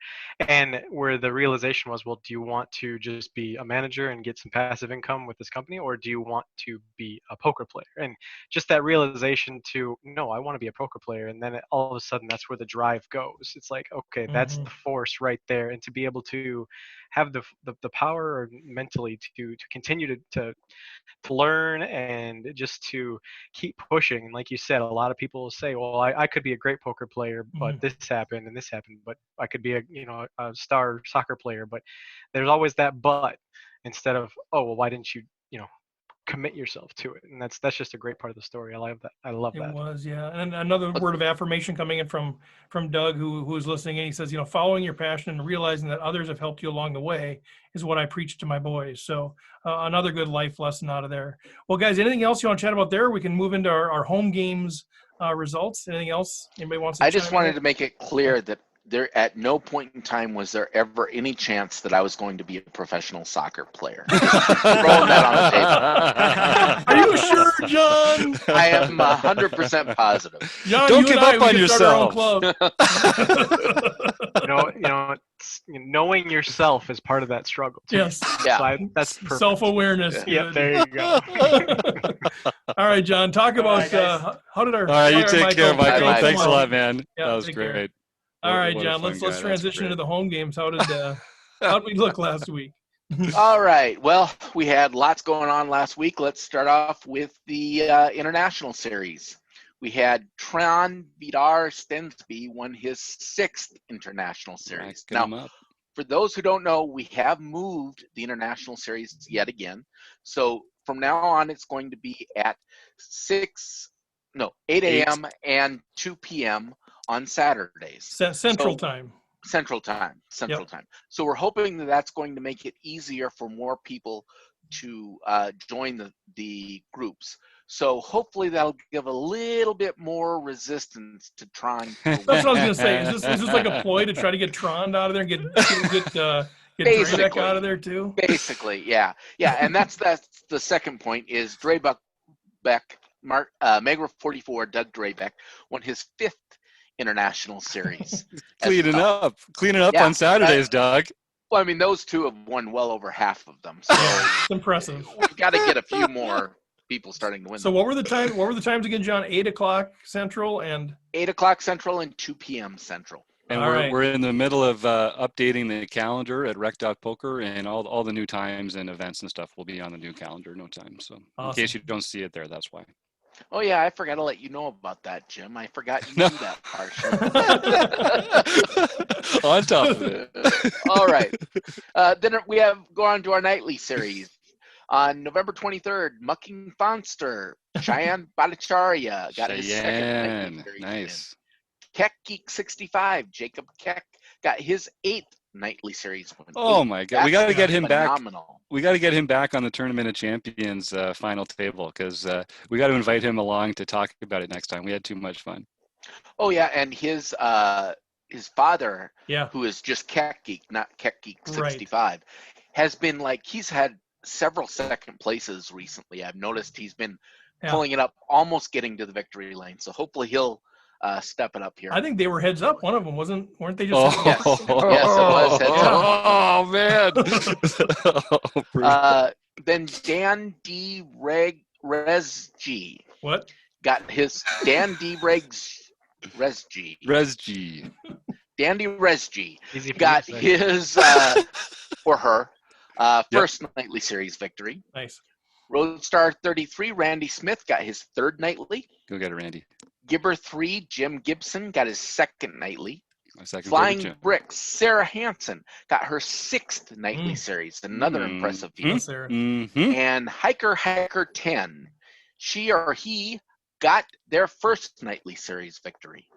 And where the realization was, well, do you want to just be a manager and get some passive income with this company, or do you want to be a poker player? And just that realization to, no, I want to be a poker player. And then all of a sudden, that's where the drive goes. It's like, okay, that's the force right there. And to be able to have the power mentally to continue to learn and just to keep pushing. And like you said, a lot of people will say, well, I could be a great poker player, but this happened and this happened, but I could be a star soccer player. But there's always that but, instead of, oh, well, why didn't you commit yourself to it? And that's just a great part of the story. I love that. I love that. It was, yeah. And another word of affirmation coming in from Doug, who is listening, and he says, following your passion and realizing that others have helped you along the way is what I preach to my boys. So another good life lesson out of there. Well, guys, anything else you want to chat about there? We can move into our home games results? Anything else anybody wants to I just chime in wanted with? to make it clear that there, at no point in time was there ever any chance that I was going to be a professional soccer player. Throwing that on the table. Are you sure, John? I am 100% positive. John, Don't you give and I, up we on can start our own yourself. club. Knowing yourself is part of that struggle too. Yes. Yeah. That's perfect. Self-awareness. Yep, Good. there you go. All right, John. Talk All about right, guys. how did our. All right, you all take care, Bye, Michael. Michael. Thanks a lot, man. Yeah, That was take care. great. All right, What a John. fun Let's guy. That's transition into great. the home games. How did we look last week? All right. Well, we had lots going on last week. Let's start off with the international series. We had Tron Vidar Stensby won his 6th international series. Racking 'em up. For those who don't know, we have moved the international series yet again. So from now on, it's going to be at 8 a.m. and 2 p.m. on Saturdays. Central time. Central time. So we're hoping that that's going to make it easier for more people to join the groups. So hopefully that'll give a little bit more resistance to Tron. That's what I was gonna say. Is this like a ploy to try to get Tron out of there and get Draybeck out of there too? Basically, yeah. And that's the second point is Draybeck, Megra 44, Doug Draybeck won his 5th international series. Cleaning up Yeah, on Saturdays, Doug. Well, I mean, those two have won well over half of them. So It's impressive. we've got to get a few more people starting to win. So them. what were the times again, John? 8 o'clock Central and 8 o'clock Central and 2 p.m. Central. And All right. we're in the middle of updating the calendar at rec.poker, and all the new times and events and stuff will be on the new calendar no time. So in Awesome. case you don't see it there, that's why. Oh, yeah, I forgot to let you know about that, Jim. I forgot you No. knew that part. On top of it. All right. Then we go on to our nightly series. On November 23rd, Mucking Fonster, Cheyenne Bhattacharya got his 2nd nightly Cheyenne, series nice. win. Keck Geek 65, Jacob Keck got his 8th nightly series win. Oh my God, we got to That's get him back. phenomenal. We got to get him back on the Tournament of Champions final table because we got to invite him along to talk about it next time. We had too much fun. Oh yeah, and his father, yeah. who is just Keck Geek, not Keck Geek 65, has been he's had several second places recently. I've noticed he's been pulling it up, almost getting to the victory lane. So hopefully he'll step it up here. I think they were heads up. One of them weren't they just? Yes, it was heads up. Oh man. Then Dan D. Resg What? got his Resg. Dan D. Resg Easy for got you to say. his or her first nightly series victory. Nice. Roadstar 33, Randy Smith got his 3rd nightly. Go get it, Randy. Gibber 3, Jim Gibson got his 2nd nightly. My second Flying favorite, Jim. Bricks, Sarah Hansen got her 6th nightly series. Another impressive feat. Yes, Sarah. Mm-hmm. And Hiker 10, she or he got their 1st nightly series victory.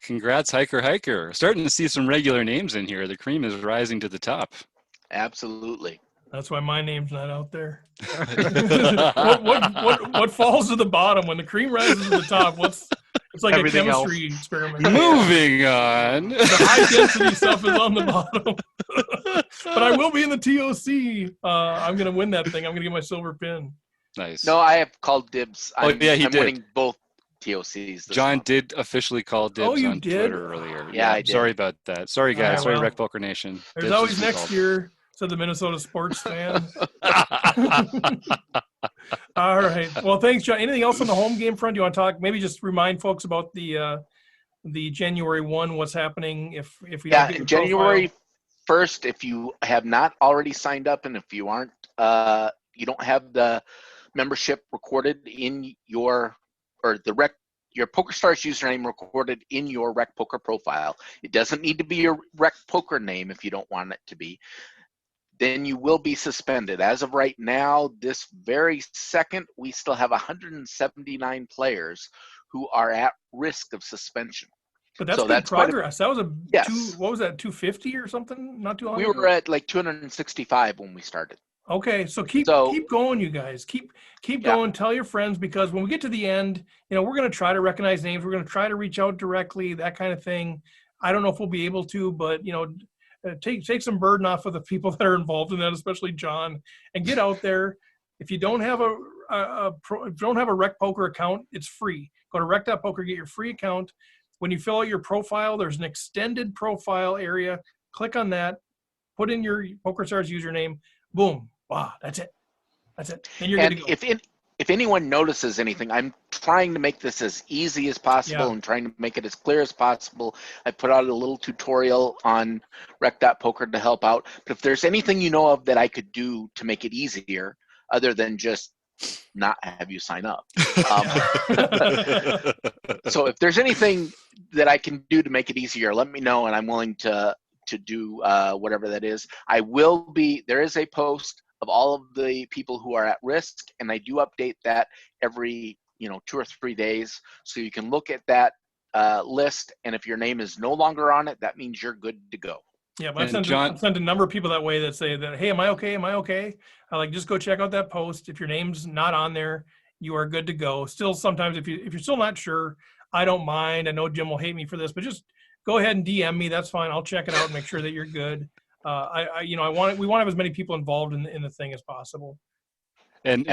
Congrats, Hiker. Starting to see some regular names in here. The cream is rising to the top. Absolutely. That's why my name's not out there. what falls to the bottom when the cream rises to the top? It's like Everything a chemistry experiment. Moving on. The high density stuff is on the bottom. But I will be in the TOC. I'm going to win that thing. I'm going to get my silver pin. Nice. No, I have called dibs. Oh, yeah, he I'm did. winning both TOCs. John month. did officially call dibs Oh, you on did? Twitter earlier. Yeah, I did. Sorry about that. Sorry, guys. All right, Sorry, well, Rec Poker Nation. There's Dibs always is next called. year, said the Minnesota sports fan. All right. Well, thanks, John. Anything else on the home game front? Do you want to talk? Maybe just remind folks about the January 1, what's happening if we don't get your January profile. 1st, if you have not already signed up and if you aren't, you don't have the membership recorded in your PokerStars username recorded in your Rec Poker profile. It doesn't need to be your Rec Poker name if you don't want it to be. Then you will be suspended. As of right now, this very second, we still have 179 players who are at risk of suspension. But that's So good that's quite a- progress. That was Yes. what was that, 250 or something? Not too long We ago? were at like 265 when we started. Okay, so keep going, you guys. Keep Yeah. going. Tell your friends, because when we get to the end, we're going to try to recognize names. We're going to try to reach out directly, that kind of thing. I don't know if we'll be able to, but take some burden off of the people that are involved in that, especially John, and get out there. If you don't have if you don't have a Rec Poker account, it's free. Go to rec.poker, get your free account. When you fill out your profile, there's an extended profile area. Click on that. Put in your PokerStars username. Boom. Wow, that's it. And you're good to go. If anyone notices anything, I'm trying to make this as easy as possible and trying to make it as clear as possible. I put out a little tutorial on rec.poker to help out. But if there's anything you know of that I could do to make it easier, other than just not have you sign up. So if there's anything that I can do to make it easier, let me know, and I'm willing to do whatever that is. There is a post of all of the people who are at risk, and I do update that every 2 or 3 days, so you can look at that list, and if your name is no longer on it, that means you're good to go. Yeah, but I've sent a number of people that way that say that, hey, am I okay? Am I okay? I like, just go check out that post. If your name's not on there, you are good to go. Still, sometimes if you're still not sure, I don't mind. I know Jim will hate me for this, but just go ahead and DM me. That's fine. I'll check it out and make sure that you're good. We want to have as many people involved in the thing as possible. And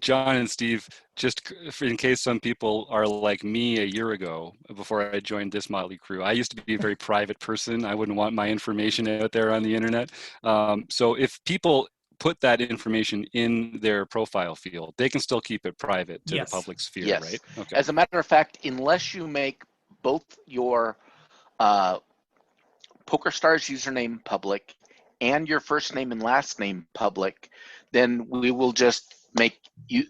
John and Steve, just in case some people are like me a year ago, before I joined this motley crew, I used to be a very private person. I wouldn't want my information out there on the internet. So if people put that information in their profile field, they can still keep it private to the public sphere, right? Okay. As a matter of fact, unless you make both your PokerStars username public and your first name and last name public, then we will just make you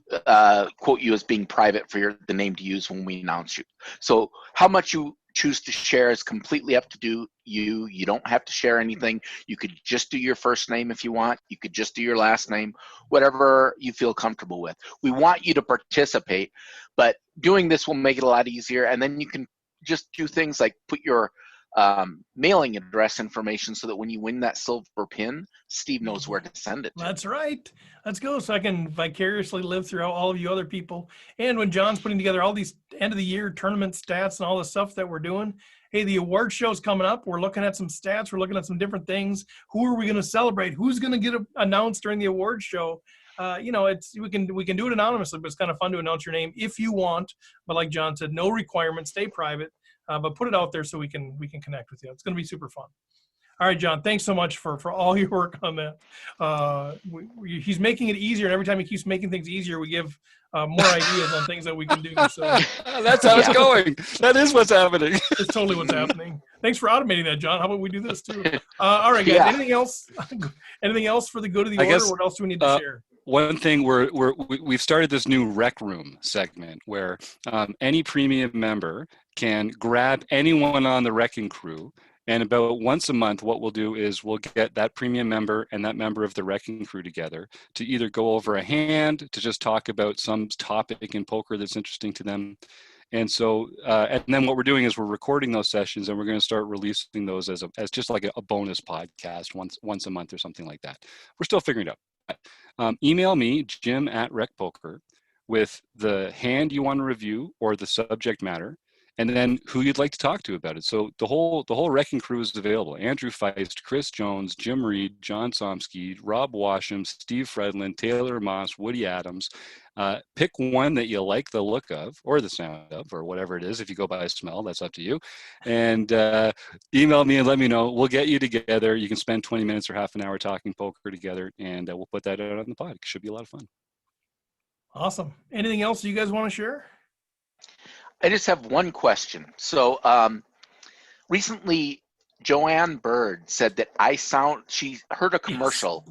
quote you as being private for the name to use when we announce you. So how much you choose to share is completely up to you. You don't have to share anything. You could just do your first name if you want. You could just do your last name, whatever you feel comfortable with. We want you to participate, but doing this will make it a lot easier. And then you can just do things like put your mailing address information so that when you win that silver pin, Steve knows where to send it to. That's right. Let's go, so I can vicariously live through all of you other people. And when John's putting together all these end of the year tournament stats and all the stuff that we're doing, hey, the award show's coming up. We're looking at some stats. We're looking at some different things. Who are we going to celebrate? Who's going to get announced during the award show? We can do it anonymously, but it's kind of fun to announce your name if you want. But like John said, no requirement, stay private. But put it out there so we can connect with you. It's going to be super fun. All right, John, thanks so much for all your work on that. He's making it easier, and every time he keeps making things easier, we give more ideas on things that we can do. So that's how it's going. That is what's happening. It's totally what's happening. Thanks for automating that, John. How about we do this too? All right, guys. Yeah. Anything else? Anything else for the good of the order? What else do we need to share? One thing we've started this new Rec Room segment where any premium member can grab anyone on the wrecking crew, and about once a month, what we'll do is we'll get that premium member and that member of the wrecking crew together to either go over a hand, to just talk about some topic in poker that's interesting to them. And so, and then what we're doing is we're recording those sessions, and we're going to start releasing those as just like a bonus podcast once a month or something like that. We're still figuring it out. Email me, Jim@RecPoker, with the hand you want to review or the subject matter, and then who you'd like to talk to about it. So the whole wrecking crew is available. Andrew Feist, Chris Jones, Jim Reed, John Somsky, Rob Washam, Steve Fredlin, Taylor Moss, Woody Adams. Pick one that you like the look of or the sound of or whatever it is. If you go by smell, that's up to you. And email me and let me know. We'll get you together. You can spend 20 minutes or half an hour talking poker together, and we'll put that out on the pod. It should be a lot of fun. Awesome. Anything else you guys want to share? I just have one question. So recently, Joanne Bird said that she heard a commercial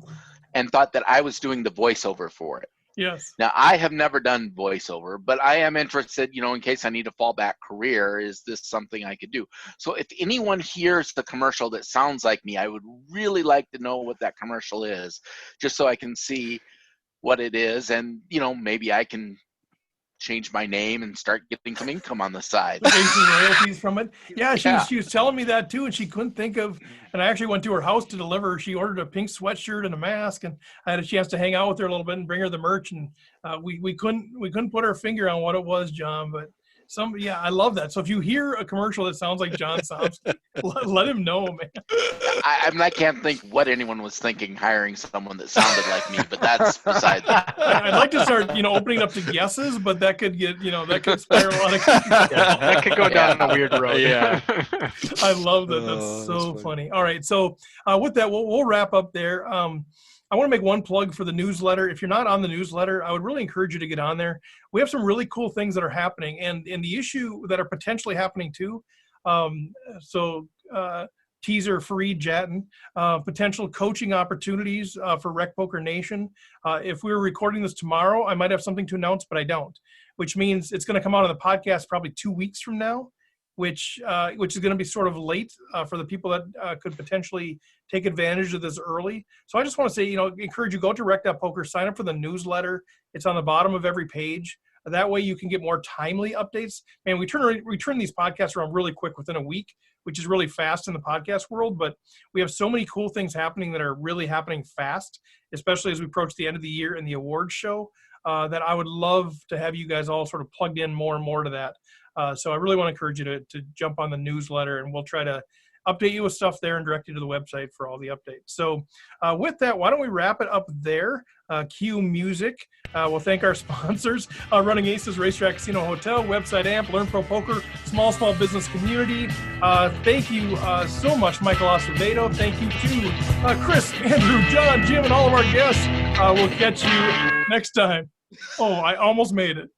and thought that I was doing the voiceover for it. Yes. Now, I have never done voiceover, but I am interested, in case I need a fallback career, is this something I could do? So if anyone hears the commercial that sounds like me, I would really like to know what that commercial is, just so I can see what it is. And, maybe I can change my name and start getting some income on the side. Getting some royalties from it. Yeah, she was telling me that too, and she couldn't think of. And I actually went to her house to deliver. She ordered a pink sweatshirt and a mask, and I had a chance to hang out with her a little bit and bring her the merch. And we couldn't put our finger on what it was, John. But I love that. So if you hear a commercial that sounds like John Somsky, let him know, man. I can't think what anyone was thinking hiring someone that sounded like me, but that's beside that. I'd like to start, opening up to guesses, but that could get, that could inspire a lot of. That could go down a weird road. Yeah. I love that. That's so funny. All right, so with that, we'll wrap up there. I want to make one plug for the newsletter. If you're not on the newsletter, I would really encourage you to get on there. We have some really cool things that are happening, and the issue that are potentially happening too. Teaser for Reed Jatton, potential coaching opportunities for Rec Poker Nation. If we were recording this tomorrow, I might have something to announce, but I don't, which means it's going to come out on the podcast probably 2 weeks from now, which is going to be sort of late for the people that could potentially take advantage of this early. So I just want to say, encourage you, go to rec.poker, sign up for the newsletter. It's on the bottom of every page. That way you can get more timely updates. Man, we turn these podcasts around really quick within a week, which is really fast in the podcast world. But we have so many cool things happening that are really happening fast, especially as we approach the end of the year and the awards show, that I would love to have you guys all sort of plugged in more and more to that. So I really want to encourage you to jump on the newsletter, and we'll try to update you with stuff there and direct you to the website for all the updates. So with that, why don't we wrap it up there? Cue music. We'll thank our sponsors, Running Aces, Racetrack Casino Hotel, Website Amp, Learn Pro Poker, Small Business Community. Thank you so much, Michael Acevedo. Thank you to Chris, Andrew, John, Jim, and all of our guests. We'll catch you next time. Oh, I almost made it.